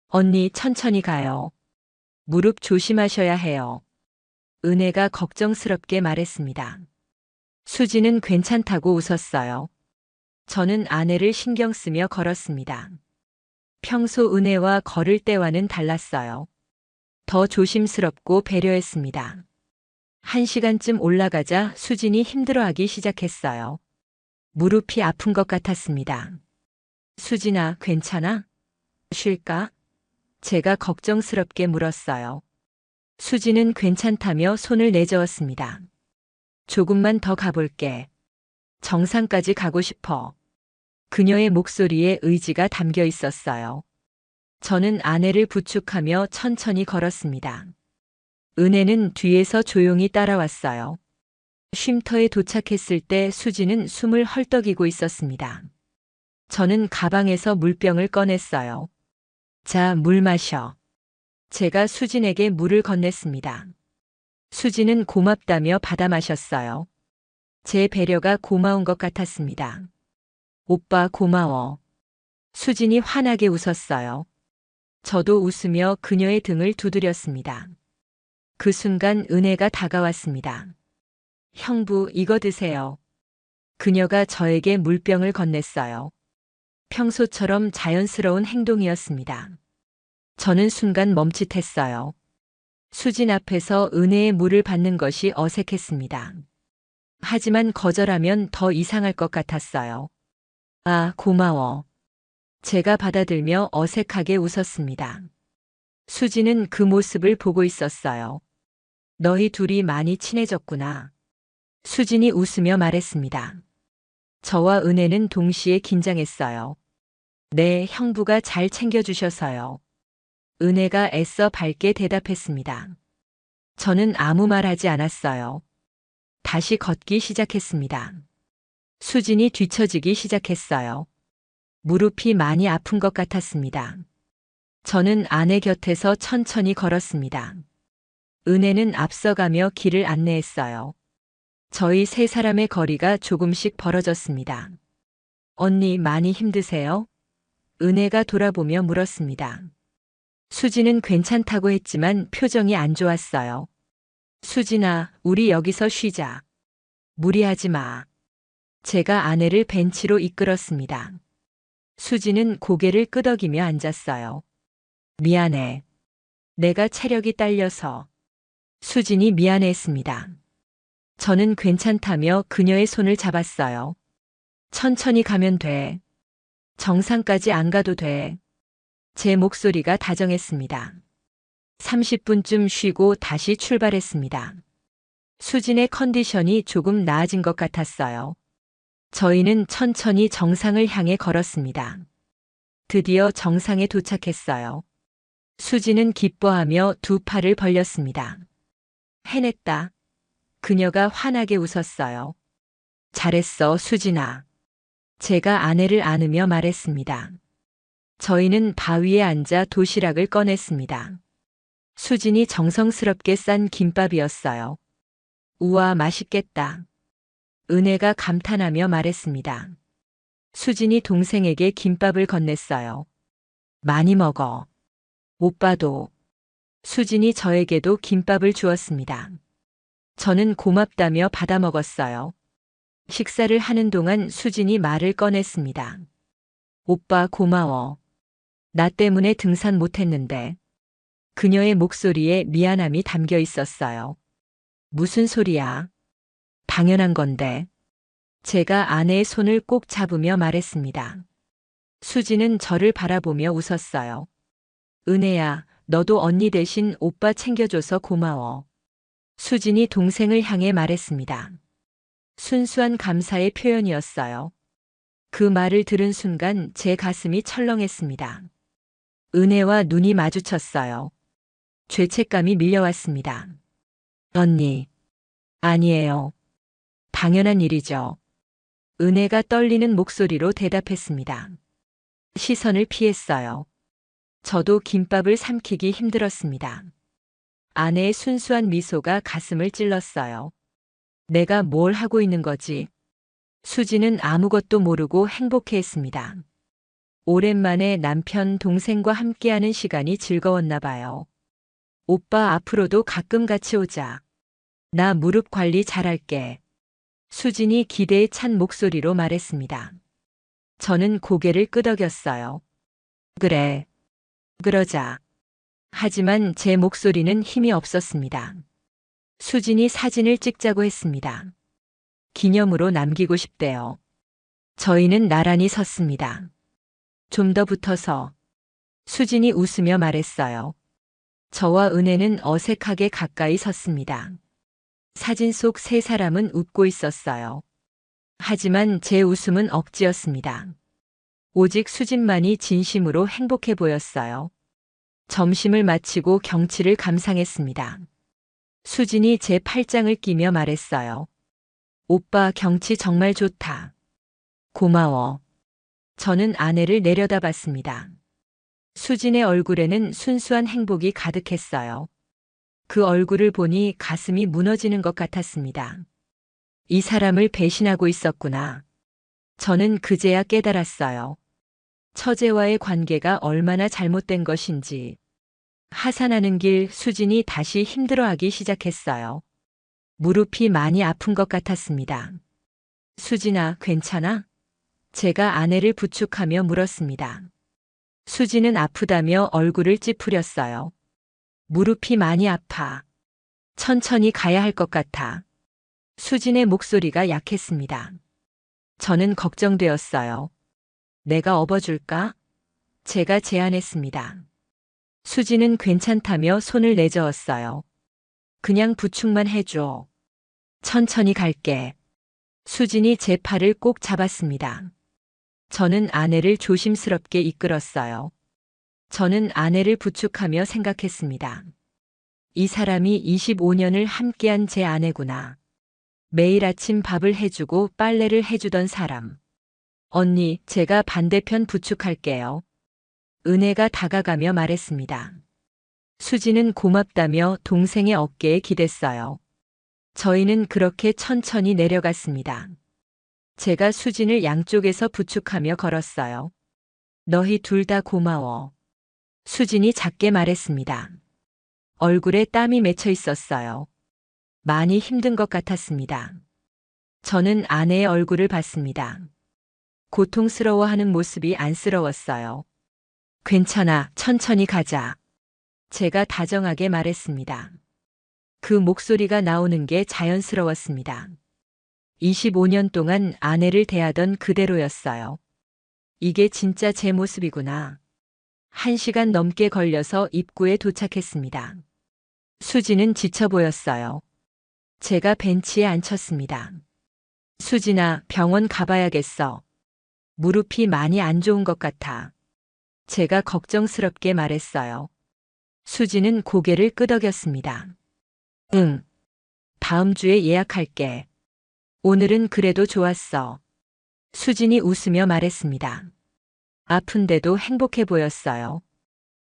언니, 천천히 가요. 무릎 조심하셔야 해요. 은혜가 걱정스럽게 말했습니다. 수지는 괜찮다고 웃었어요. 저는 아내를 신경 쓰며 걸었습니다. 평소 은혜와 걸을 때와는 달랐어요. 더 조심스럽고 배려했습니다. 1시간쯤 올라가자 수진이 힘들어하기 시작했어요. 무릎이 아픈 것 같았습니다. 수진아, 괜찮아? 쉴까? 제가 걱정스럽게 물었어요. 수진은 괜찮다며 손을 내저었습니다. 조금만 더 가볼게. 정상까지 가고 싶어. 그녀의 목소리에 의지가 담겨 있었어요. 저는 아내를 부축하며 천천히 걸었습니다. 은혜는 뒤에서 조용히 따라왔어요. 쉼터에 도착했을 때 수지는 숨을 헐떡이고 있었습니다. 저는 가방에서 물병을 꺼냈어요. 자, 물 마셔. 제가 수진에게 물을 건넸습니다. 수진은 고맙다며 받아 마셨어요. 제 배려가 고마운 것 같았습니다. 오빠 고마워. 수진이 환하게 웃었어요. 저도 웃으며 그녀의 등을 두드렸습니다. 그 순간 은혜가 다가왔습니다. 형부, 이거 드세요. 그녀가 저에게 물병을 건넸어요. 평소처럼 자연스러운 행동이었습니다. 저는 순간 멈칫했어요. 수진 앞에서 은혜의 물을 받는 것이 어색했습니다. 하지만 거절하면 더 이상할 것 같았어요. 아, 고마워. 제가 받아들며 어색하게 웃었습니다. 수지는 그 모습을 보고 있었어요. 너희 둘이 많이 친해졌구나. 수진이 웃으며 말했습니다. 저와 은혜는 동시에 긴장했어요. 네, 형부가 잘 챙겨주셔서요. 은혜가 애써 밝게 대답했습니다. 저는 아무 말 하지 않았어요. 다시 걷기 시작했습니다. 수진이 뒤처지기 시작했어요. 무릎이 많이 아픈 것 같았습니다. 저는 아내 곁에서 천천히 걸었습니다. 은혜는 앞서가며 길을 안내했어요. 저희 세 사람의 거리가 조금씩 벌어졌습니다. 언니, 많이 힘드세요? 은혜가 돌아보며 물었습니다. 수진은 괜찮다고 했지만 표정이 안 좋았어요. 수진아, 우리 여기서 쉬자. 무리하지 마. 제가 아내를 벤치로 이끌었습니다. 수진은 고개를 끄덕이며 앉았어요. 미안해. 내가 체력이 딸려서. 수진이 미안해했습니다. 저는 괜찮다며 그녀의 손을 잡았어요. 천천히 가면 돼. 정상까지 안 가도 돼. 제 목소리가 다정했습니다. 30분쯤 쉬고 다시 출발했습니다. 수진의 컨디션이 조금 나아진 것 같았어요. 저희는 천천히 정상을 향해 걸었습니다. 드디어 정상에 도착했어요. 수진은 기뻐하며 두 팔을 벌렸습니다. 해냈다. 그녀가 환하게 웃었어요. 잘했어, 수진아. 제가 아내를 안으며 말했습니다. 저희는 바위에 앉아 도시락을 꺼냈습니다. 수진이 정성스럽게 싼 김밥이었어요. 우와, 맛있겠다. 은혜가 감탄하며 말했습니다. 수진이 동생에게 김밥을 건넸어요. 많이 먹어. 오빠도. 수진이 저에게도 김밥을 주었습니다. 저는 고맙다며 받아 먹었어요. 식사를 하는 동안 수진이 말을 꺼냈습니다. 오빠 고마워. 나 때문에 등산 못했는데. 그녀의 목소리에 미안함이 담겨 있었어요. 무슨 소리야? 당연한 건데. 제가 아내의 손을 꼭 잡으며 말했습니다. 수진은 저를 바라보며 웃었어요. 은혜야, 너도 언니 대신 오빠 챙겨줘서 고마워. 수진이 동생을 향해 말했습니다. 순수한 감사의 표현이었어요. 그 말을 들은 순간 제 가슴이 철렁했습니다. 은혜와 눈이 마주쳤어요. 죄책감이 밀려왔습니다. 언니. 아니에요. 당연한 일이죠. 은혜가 떨리는 목소리로 대답했습니다. 시선을 피했어요. 저도 김밥을 삼키기 힘들었습니다. 아내의 순수한 미소가 가슴을 찔렀어요. 내가 뭘 하고 있는 거지? 수지는 아무것도 모르고 행복해했습니다. 오랜만에 남편, 동생과 함께하는 시간이 즐거웠나 봐요. 오빠 앞으로도 가끔 같이 오자. 나 무릎 관리 잘할게. 수진이 기대에 찬 목소리로 말했습니다. 저는 고개를 끄덕였어요. 그래. 그러자. 하지만 제 목소리는 힘이 없었습니다. 수진이 사진을 찍자고 했습니다. 기념으로 남기고 싶대요. 저희는 나란히 섰습니다. 좀 더 붙어서. 수진이 웃으며 말했어요. 저와 은혜는 어색하게 가까이 섰습니다. 사진 속 세 사람은 웃고 있었어요. 하지만 제 웃음은 억지였습니다. 오직 수진만이 진심으로 행복해 보였어요. 점심을 마치고 경치를 감상했습니다. 수진이 제 팔짱을 끼며 말했어요. 오빠 경치 정말 좋다. 고마워. 저는 아내를 내려다봤습니다. 수진의 얼굴에는 순수한 행복이 가득했어요. 그 얼굴을 보니 가슴이 무너지는 것 같았습니다. 이 사람을 배신하고 있었구나. 저는 그제야 깨달았어요. 처제와의 관계가 얼마나 잘못된 것인지. 하산하는 길 수진이 다시 힘들어하기 시작했어요. 무릎이 많이 아픈 것 같았습니다. 수진아, 괜찮아? 제가 아내를 부축하며 물었습니다. 수진은 아프다며 얼굴을 찌푸렸어요. 무릎이 많이 아파. 천천히 가야 할 것 같아. 수진의 목소리가 약했습니다. 저는 걱정되었어요. 내가 업어줄까? 제가 제안했습니다. 수진은 괜찮다며 손을 내저었어요. 그냥 부축만 해줘. 천천히 갈게. 수진이 제 팔을 꼭 잡았습니다. 저는 아내를 조심스럽게 이끌었어요. 저는 아내를 부축하며 생각했습니다. 이 사람이 25년을 함께한 제 아내구나. 매일 아침 밥을 해주고 빨래를 해주던 사람. 언니, 제가 반대편 부축할게요. 은혜가 다가가며 말했습니다. 수지는 고맙다며 동생의 어깨에 기댔어요. 저희는 그렇게 천천히 내려갔습니다. 제가 수진을 양쪽에서 부축하며 걸었어요. 너희 둘 다 고마워. 수진이 작게 말했습니다. 얼굴에 땀이 맺혀 있었어요. 많이 힘든 것 같았습니다. 저는 아내의 얼굴을 봤습니다. 고통스러워하는 모습이 안쓰러웠어요. 괜찮아, 천천히 가자. 제가 다정하게 말했습니다. 그 목소리가 나오는 게 자연스러웠습니다. 25년 동안 아내를 대하던 그대로였어요. 이게 진짜 제 모습이구나. 1시간 넘게 걸려서 입구에 도착했습니다. 수지는 지쳐 보였어요. 제가 벤치에 앉혔습니다. 수진아, 병원 가봐야겠어. 무릎이 많이 안 좋은 것 같아. 제가 걱정스럽게 말했어요. 수지는 고개를 끄덕였습니다. 응. 다음 주에 예약할게. 오늘은 그래도 좋았어. 수진이 웃으며 말했습니다. 아픈데도 행복해 보였어요.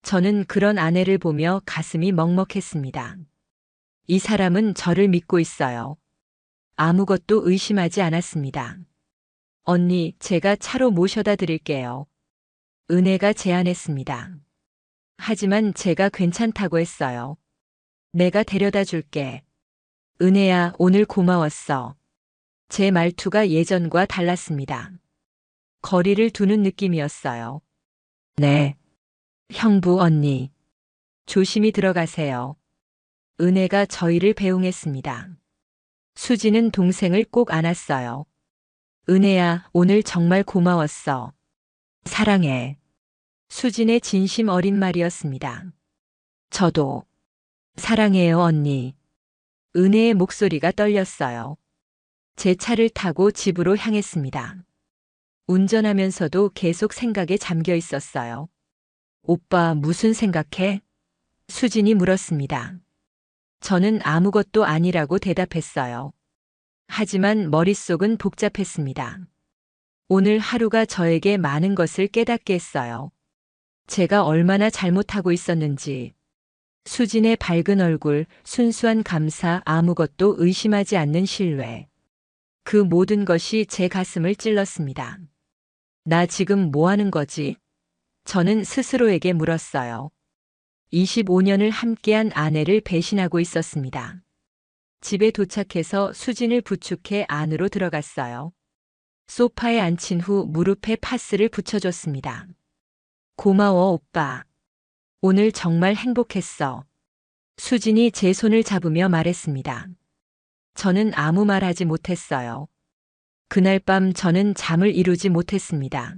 저는 그런 아내를 보며 가슴이 먹먹했습니다. 이 사람은 저를 믿고 있어요. 아무것도 의심하지 않았습니다. 언니, 제가 차로 모셔다 드릴게요. 은혜가 제안했습니다. 하지만 제가 괜찮다고 했어요. 내가 데려다 줄게. 은혜야, 오늘 고마웠어. 제 말투가 예전과 달랐습니다. 거리를 두는 느낌이었어요. 네. 형부 언니. 조심히 들어가세요. 은혜가 저희를 배웅했습니다. 수지는 동생을 꼭 안았어요. 은혜야, 오늘 정말 고마웠어. 사랑해. 수진의 진심 어린 말이었습니다. 저도 사랑해요, 언니. 은혜의 목소리가 떨렸어요. 제 차를 타고 집으로 향했습니다. 운전하면서도 계속 생각에 잠겨 있었어요. 오빠, 무슨 생각해? 수진이 물었습니다. 저는 아무것도 아니라고 대답했어요. 하지만 머릿속은 복잡했습니다. 오늘 하루가 저에게 많은 것을 깨닫게 했어요. 제가 얼마나 잘못하고 있었는지. 수진의 밝은 얼굴, 순수한 감사, 아무것도 의심하지 않는 신뢰. 그 모든 것이 제 가슴을 찔렀습니다. 나 지금 뭐 하는 거지? 저는 스스로에게 물었어요. 25년을 함께한 아내를 배신하고 있었습니다. 집에 도착해서 수진을 부축해 안으로 들어갔어요. 소파에 앉힌 후 무릎에 파스를 붙여줬습니다. 고마워, 오빠. 오늘 정말 행복했어. 수진이 제 손을 잡으며 말했습니다. 저는 아무 말 하지 못했어요. 그날 밤 저는 잠을 이루지 못했습니다.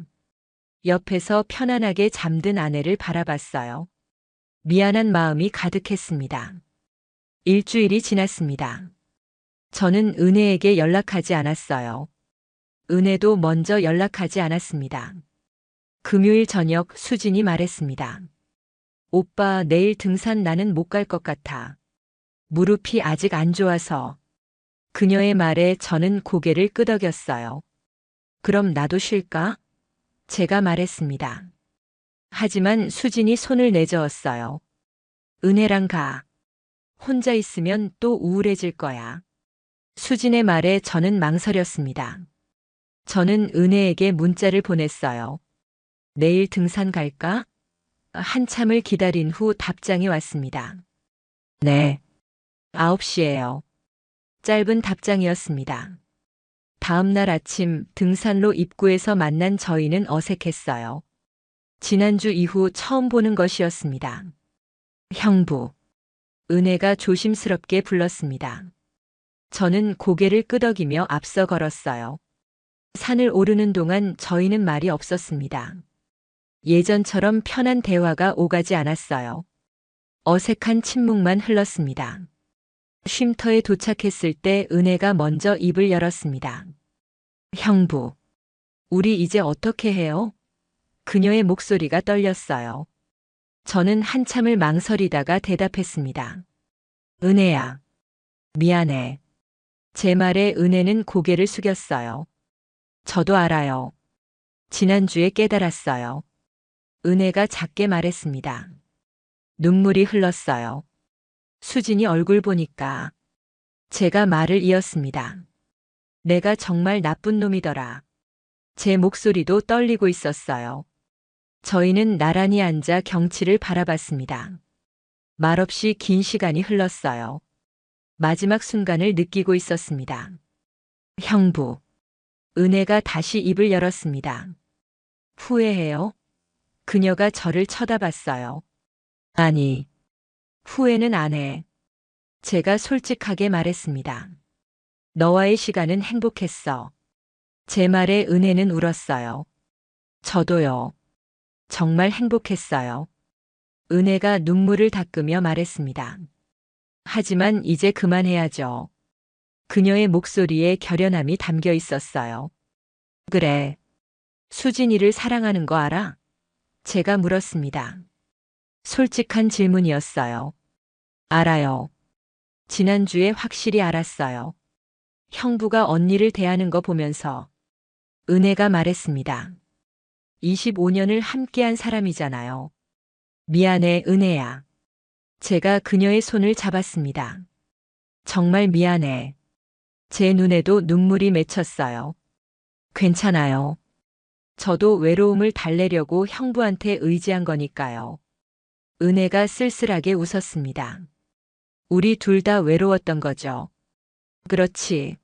옆에서 편안하게 잠든 아내를 바라봤어요. 미안한 마음이 가득했습니다. 일주일이 지났습니다. 저는 은혜에게 연락하지 않았어요. 은혜도 먼저 연락하지 않았습니다. 금요일 저녁 수진이 말했습니다. 오빠, 내일 등산 나는 못 갈 것 같아. 무릎이 아직 안 좋아서. 그녀의 말에 저는 고개를 끄덕였어요. 그럼 나도 쉴까? 제가 말했습니다. 하지만 수진이 손을 내저었어요. 은혜랑 가. 혼자 있으면 또 우울해질 거야. 수진의 말에 저는 망설였습니다. 저는 은혜에게 문자를 보냈어요. 내일 등산 갈까? 한참을 기다린 후 답장이 왔습니다. 네. 9시예요. 짧은 답장이었습니다. 다음 날 아침 등산로 입구에서 만난 저희는 어색했어요. 지난주 이후 처음 보는 것이었습니다. 형부. 은혜가 조심스럽게 불렀습니다. 저는 고개를 끄덕이며 앞서 걸었어요. 산을 오르는 동안 저희는 말이 없었습니다. 예전처럼 편한 대화가 오가지 않았어요. 어색한 침묵만 흘렀습니다. 쉼터에 도착했을 때 은혜가 먼저 입을 열었습니다. 형부, 우리 이제 어떻게 해요? 그녀의 목소리가 떨렸어요. 저는 한참을 망설이다가 대답했습니다. 은혜야, 미안해. 제 말에 은혜는 고개를 숙였어요. 저도 알아요. 지난주에 깨달았어요. 은혜가 작게 말했습니다. 눈물이 흘렀어요. 수진이 얼굴 보니까 제가 말을 이었습니다. 내가 정말 나쁜 놈이더라. 제 목소리도 떨리고 있었어요. 저희는 나란히 앉아 경치를 바라봤습니다. 말없이 긴 시간이 흘렀어요. 마지막 순간을 느끼고 있었습니다. 형부. 은혜가 다시 입을 열었습니다. 후회해요? 그녀가 저를 쳐다봤어요. 아니, 후회는 안 해. 제가 솔직하게 말했습니다. 너와의 시간은 행복했어. 제 말에 은혜는 울었어요. 저도요. 정말 행복했어요. 은혜가 눈물을 닦으며 말했습니다. 하지만 이제 그만해야죠. 그녀의 목소리에 결연함이 담겨 있었어요. 그래. 수진이를 사랑하는 거 알아? 제가 물었습니다. 솔직한 질문이었어요. 알아요. 지난주에 확실히 알았어요. 형부가 언니를 대하는 거 보면서 은혜가 말했습니다. 25년을 함께한 사람이잖아요. 미안해, 은혜야. 제가 그녀의 손을 잡았습니다. 정말 미안해. 제 눈에도 눈물이 맺혔어요. 괜찮아요. 저도 외로움을 달래려고 형부한테 의지한 거니까요. 은혜가 쓸쓸하게 웃었습니다. 우리 둘 다 외로웠던 거죠. 그렇지.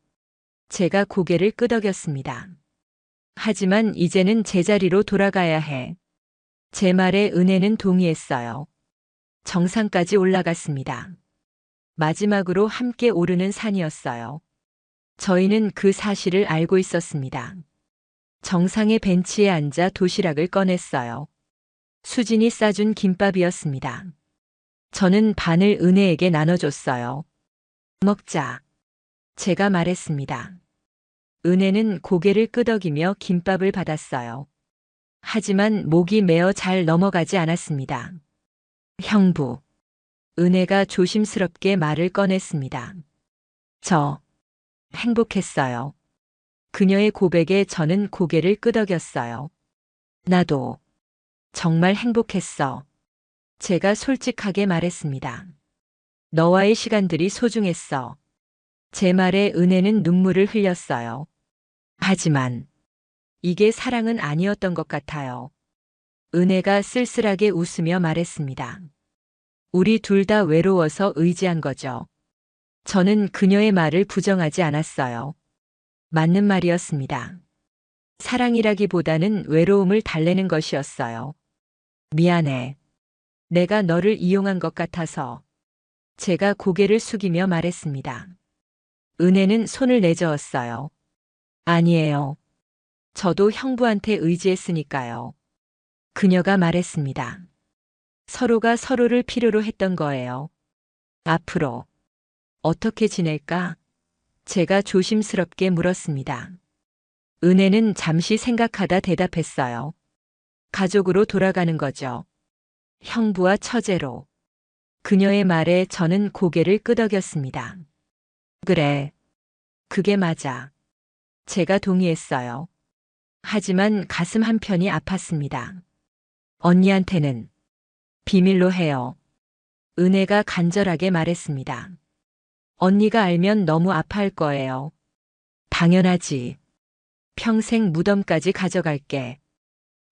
제가 고개를 끄덕였습니다. 하지만 이제는 제자리로 돌아가야 해. 제 말에 은혜는 동의했어요. 정상까지 올라갔습니다. 마지막으로 함께 오르는 산이었어요. 저희는 그 사실을 알고 있었습니다. 정상의 벤치에 앉아 도시락을 꺼냈어요. 수진이 싸준 김밥이었습니다. 저는 반을 은혜에게 나눠줬어요. 먹자. 제가 말했습니다. 은혜는 고개를 끄덕이며 김밥을 받았어요. 하지만 목이 메어 잘 넘어가지 않았습니다. 형부. 은혜가 조심스럽게 말을 꺼냈습니다. 저 행복했어요. 그녀의 고백에 저는 고개를 끄덕였어요. 나도 정말 행복했어. 제가 솔직하게 말했습니다. 너와의 시간들이 소중했어. 제 말에 은혜는 눈물을 흘렸어요. 하지만 이게 사랑은 아니었던 것 같아요. 은혜가 쓸쓸하게 웃으며 말했습니다. 우리 둘 다 외로워서 의지한 거죠. 저는 그녀의 말을 부정하지 않았어요. 맞는 말이었습니다. 사랑이라기보다는 외로움을 달래는 것이었어요. 미안해. 내가 너를 이용한 것 같아서. 제가 고개를 숙이며 말했습니다. 은혜는 손을 내저었어요. 아니에요. 저도 형부한테 의지했으니까요. 그녀가 말했습니다. 서로가 서로를 필요로 했던 거예요. 앞으로 어떻게 지낼까? 제가 조심스럽게 물었습니다. 은혜는 잠시 생각하다 대답했어요. 가족으로 돌아가는 거죠. 형부와 처제로. 그녀의 말에 저는 고개를 끄덕였습니다. 그래. 그게 맞아. 제가 동의했어요. 하지만 가슴 한편이 아팠습니다. 언니한테는 비밀로 해요. 은혜가 간절하게 말했습니다. 언니가 알면 너무 아파할 거예요. 당연하지. 평생 무덤까지 가져갈게.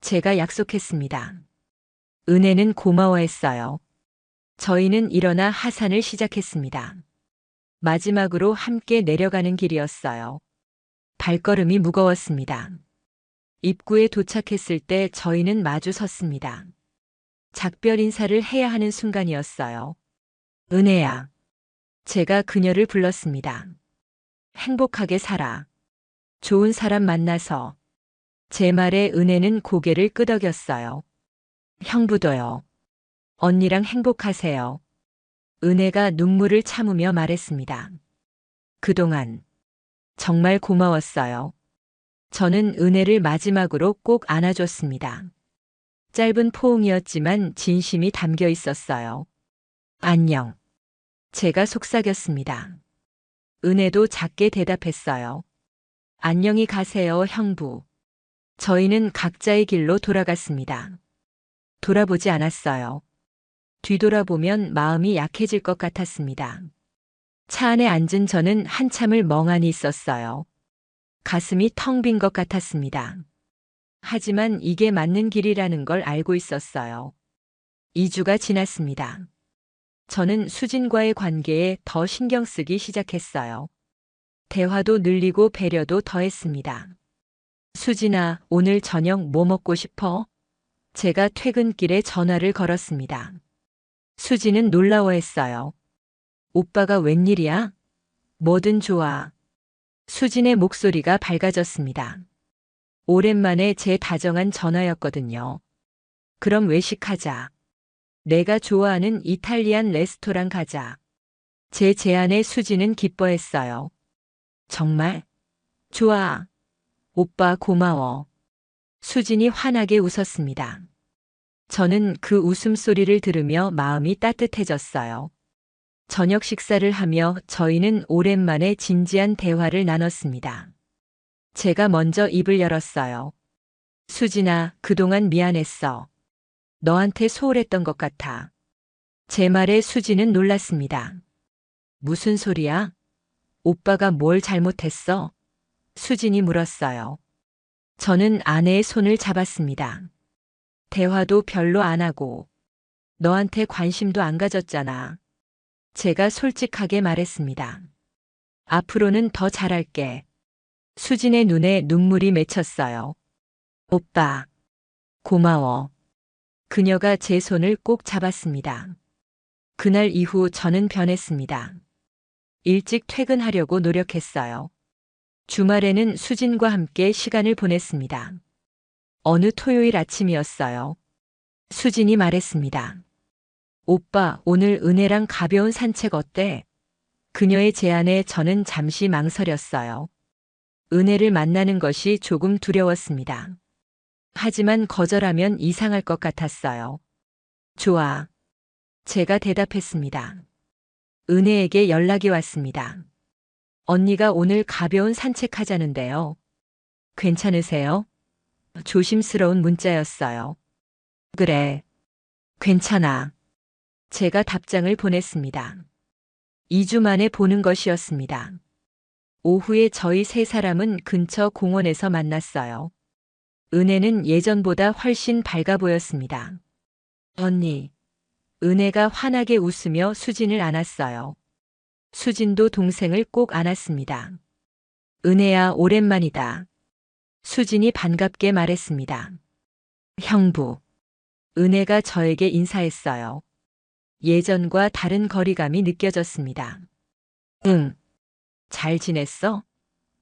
제가 약속했습니다. 은혜는 고마워했어요. 저희는 일어나 하산을 시작했습니다. 마지막으로 함께 내려가는 길이었어요. 발걸음이 무거웠습니다. 입구에 도착했을 때 저희는 마주 섰습니다. 작별 인사를 해야 하는 순간이었어요. 은혜야. 제가 그녀를 불렀습니다. 행복하게 살아. 좋은 사람 만나서. 제 말에 은혜는 고개를 끄덕였어요. 형부도요. 언니랑 행복하세요. 은혜가 눈물을 참으며 말했습니다. 그동안 정말 고마웠어요. 저는 은혜를 마지막으로 꼭 안아줬습니다. 짧은 포옹이었지만 진심이 담겨 있었어요. 안녕. 제가 속삭였습니다. 은혜도 작게 대답했어요. 안녕히 가세요, 형부. 저희는 각자의 길로 돌아갔습니다. 돌아보지 않았어요. 뒤돌아보면 마음이 약해질 것 같았습니다. 차 안에 앉은 저는 한참을 멍하니 있었어요. 가슴이 텅 빈 것 같았습니다. 하지만 이게 맞는 길이라는 걸 알고 있었어요. 2주가 지났습니다. 저는 수진과의 관계에 더 신경 쓰기 시작했어요. 대화도 늘리고 배려도 더했습니다. 수진아, 오늘 저녁 뭐 먹고 싶어? 제가 퇴근길에 전화를 걸었습니다. 수진은 놀라워했어요. 오빠가 웬일이야? 뭐든 좋아. 수진의 목소리가 밝아졌습니다. 오랜만에 제 다정한 전화였거든요. 그럼 외식하자. 내가 좋아하는 이탈리안 레스토랑 가자. 제 제안에 수지는 기뻐했어요. 정말? 좋아. 오빠 고마워. 수진이 환하게 웃었습니다. 저는 그 웃음소리를 들으며 마음이 따뜻해졌어요. 저녁 식사를 하며 저희는 오랜만에 진지한 대화를 나눴습니다. 제가 먼저 입을 열었어요. 수진아, 그동안 미안했어. 너한테 소홀했던 것 같아. 제 말에 수진은 놀랐습니다. 무슨 소리야? 오빠가 뭘 잘못했어? 수진이 물었어요. 저는 아내의 손을 잡았습니다. 대화도 별로 안 하고 너한테 관심도 안 가졌잖아. 제가 솔직하게 말했습니다. 앞으로는 더 잘할게. 수진의 눈에 눈물이 맺혔어요. 오빠, 고마워. 그녀가 제 손을 꼭 잡았습니다. 그날 이후 저는 변했습니다. 일찍 퇴근하려고 노력했어요. 주말에는 수진과 함께 시간을 보냈습니다. 어느 토요일 아침이었어요. 수진이 말했습니다. 오빠, 오늘 은혜랑 가벼운 산책 어때? 그녀의 제안에 저는 잠시 망설였어요. 은혜를 만나는 것이 조금 두려웠습니다. 하지만 거절하면 이상할 것 같았어요. 좋아. 제가 대답했습니다. 은혜에게 연락이 왔습니다. 언니가 오늘 가벼운 산책하자는데요. 괜찮으세요? 조심스러운 문자였어요. 그래. 괜찮아. 제가 답장을 보냈습니다. 2주 만에 보는 것이었습니다. 오후에 저희 세 사람은 근처 공원에서 만났어요. 은혜는 예전보다 훨씬 밝아 보였습니다. 언니. 은혜가 환하게 웃으며 수진을 안았어요. 수진도 동생을 꼭 안았습니다. 은혜야, 오랜만이다. 수진이 반갑게 말했습니다. 형부. 은혜가 저에게 인사했어요. 예전과 다른 거리감이 느껴졌습니다. 응. 잘 지냈어?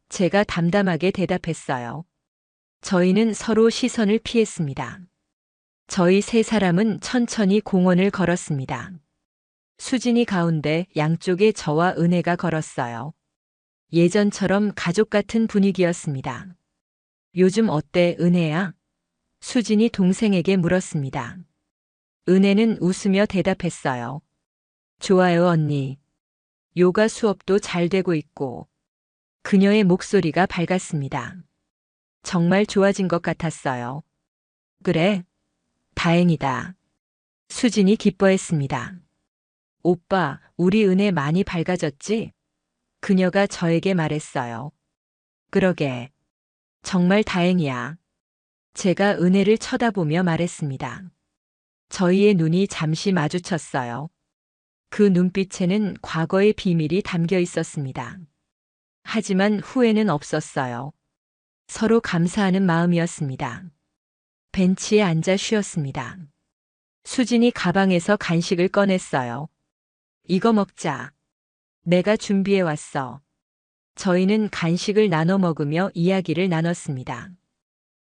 제가 담담하게 대답했어요. 저희는 서로 시선을 피했습니다. 저희 세 사람은 천천히 공원을 걸었습니다. 수진이 가운데, 양쪽에 저와 은혜가 걸었어요. 예전처럼 가족 같은 분위기였습니다. 요즘 어때, 은혜야? 수진이 동생에게 물었습니다. 은혜는 웃으며 대답했어요. 좋아요, 언니. 요가 수업도 잘 되고 있고. 그녀의 목소리가 밝았습니다. 정말 좋아진 것 같았어요. 그래? 다행이다. 수진이 기뻐했습니다. 오빠, 우리 은혜 많이 밝아졌지? 그녀가 저에게 말했어요. 그러게. 정말 다행이야. 제가 은혜를 쳐다보며 말했습니다. 저희의 눈이 잠시 마주쳤어요. 그 눈빛에는 과거의 비밀이 담겨 있었습니다. 하지만 후회는 없었어요. 서로 감사하는 마음이었습니다. 벤치에 앉아 쉬었습니다. 수진이 가방에서 간식을 꺼냈어요. 이거 먹자. 내가 준비해 왔어. 저희는 간식을 나눠 먹으며 이야기를 나눴습니다.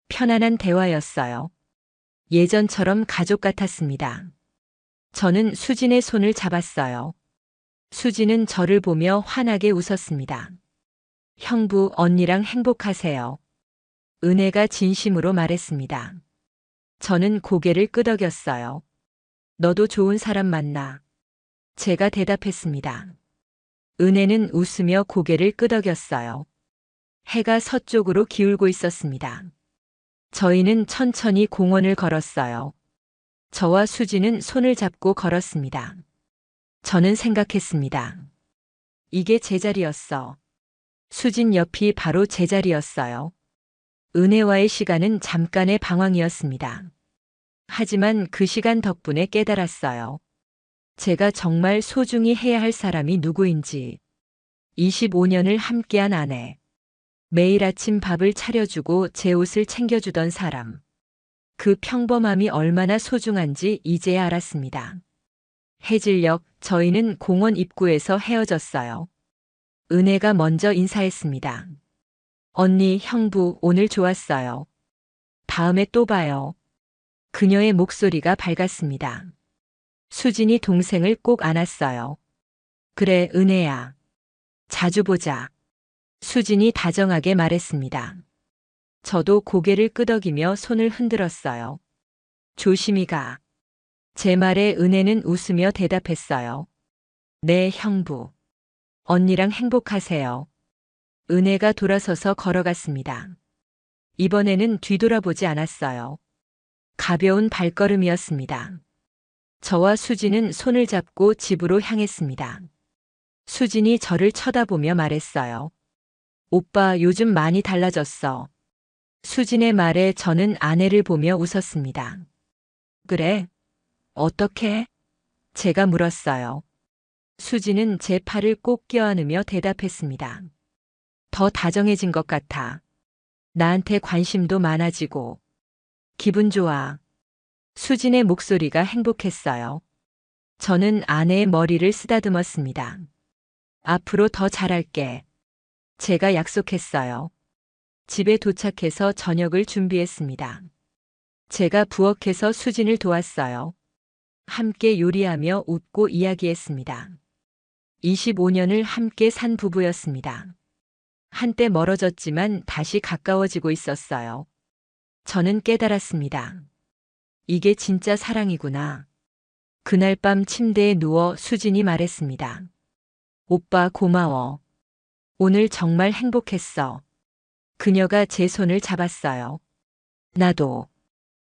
편안한 대화였어요. 예전처럼 가족 같았습니다. 저는 수진의 손을 잡았어요. 수진은 저를 보며 환하게 웃었습니다. 형부, 언니랑 행복하세요. 은혜가 진심으로 말했습니다. 저는 고개를 끄덕였어요. 너도 좋은 사람 만나. 제가 대답했습니다. 은혜는 웃으며 고개를 끄덕였어요. 해가 서쪽으로 기울고 있었습니다. 저희는 천천히 공원을 걸었어요. 저와 수진은 손을 잡고 걸었습니다. 저는 생각했습니다. 이게 제 자리였어. 수진 옆이 바로 제 자리였어요. 은혜와의 시간은 잠깐의 방황이었습니다. 하지만 그 시간 덕분에 깨달았어요. 제가 정말 소중히 해야 할 사람이 누구인지. 25년을 함께한 아내. 매일 아침 밥을 차려주고 제 옷을 챙겨주던 사람. 그 평범함이 얼마나 소중한지 이제야 알았습니다. 해질녘 저희는 공원 입구에서 헤어졌어요. 은혜가 먼저 인사했습니다. 언니, 형부, 오늘 좋았어요. 다음에 또 봐요. 그녀의 목소리가 밝았습니다. 수진이 동생을 꼭 안았어요. 그래, 은혜야. 자주 보자. 수진이 다정하게 말했습니다. 저도 고개를 끄덕이며 손을 흔들었어요. 조심히 가. 제 말에 은혜는 웃으며 대답했어요. 네, 형부. 언니랑 행복하세요. 은혜가 돌아서서 걸어갔습니다. 이번에는 뒤돌아보지 않았어요. 가벼운 발걸음이었습니다. 저와 수진은 손을 잡고 집으로 향했습니다. 수진이 저를 쳐다보며 말했어요. 오빠 요즘 많이 달라졌어. 수진의 말에 저는 아내를 보며 웃었습니다. 그래? 어떻게? 제가 물었어요. 수진은 제 팔을 꼭 껴안으며 대답했습니다. 더 다정해진 것 같아. 나한테 관심도 많아지고. 기분 좋아. 수진의 목소리가 행복했어요. 저는 아내의 머리를 쓰다듬었습니다. 앞으로 더 잘할게. 제가 약속했어요. 집에 도착해서 저녁을 준비했습니다. 제가 부엌에서 수진을 도왔어요. 함께 요리하며 웃고 이야기했습니다. 25년을 함께 산 부부였습니다. 한때 멀어졌지만 다시 가까워지고 있었어요. 저는 깨달았습니다. 이게 진짜 사랑이구나. 그날 밤 침대에 누워 수진이 말했습니다. 오빠 고마워. 오늘 정말 행복했어. 그녀가 제 손을 잡았어요. 나도.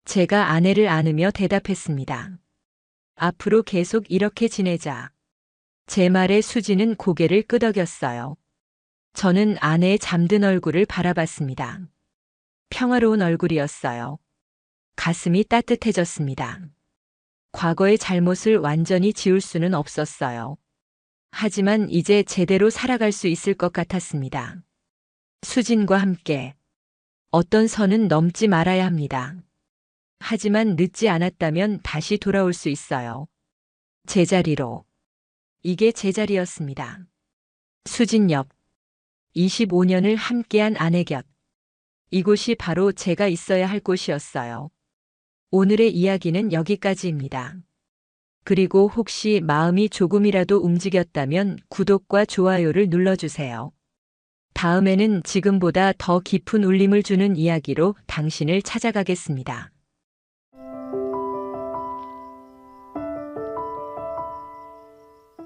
제가 아내를 안으며 대답했습니다. 앞으로 계속 이렇게 지내자. 제 말에 수진은 고개를 끄덕였어요. 저는 아내의 잠든 얼굴을 바라봤습니다. 평화로운 얼굴이었어요. 가슴이 따뜻해졌습니다. 과거의 잘못을 완전히 지울 수는 없었어요. 하지만 이제 제대로 살아갈 수 있을 것 같았습니다. 수진과 함께 어떤 선은 넘지 말아야 합니다. 하지만 늦지 않았다면 다시 돌아올 수 있어요. 제자리로. 이게 제자리였습니다. 수진 옆. 25년을 함께한 아내 곁. 이곳이 바로 제가 있어야 할 곳이었어요. 오늘의 이야기는 여기까지입니다. 그리고 혹시 마음이 조금이라도 움직였다면 구독과 좋아요를 눌러주세요. 다음에는 지금보다 더 깊은 울림을 주는 이야기로 당신을 찾아가겠습니다.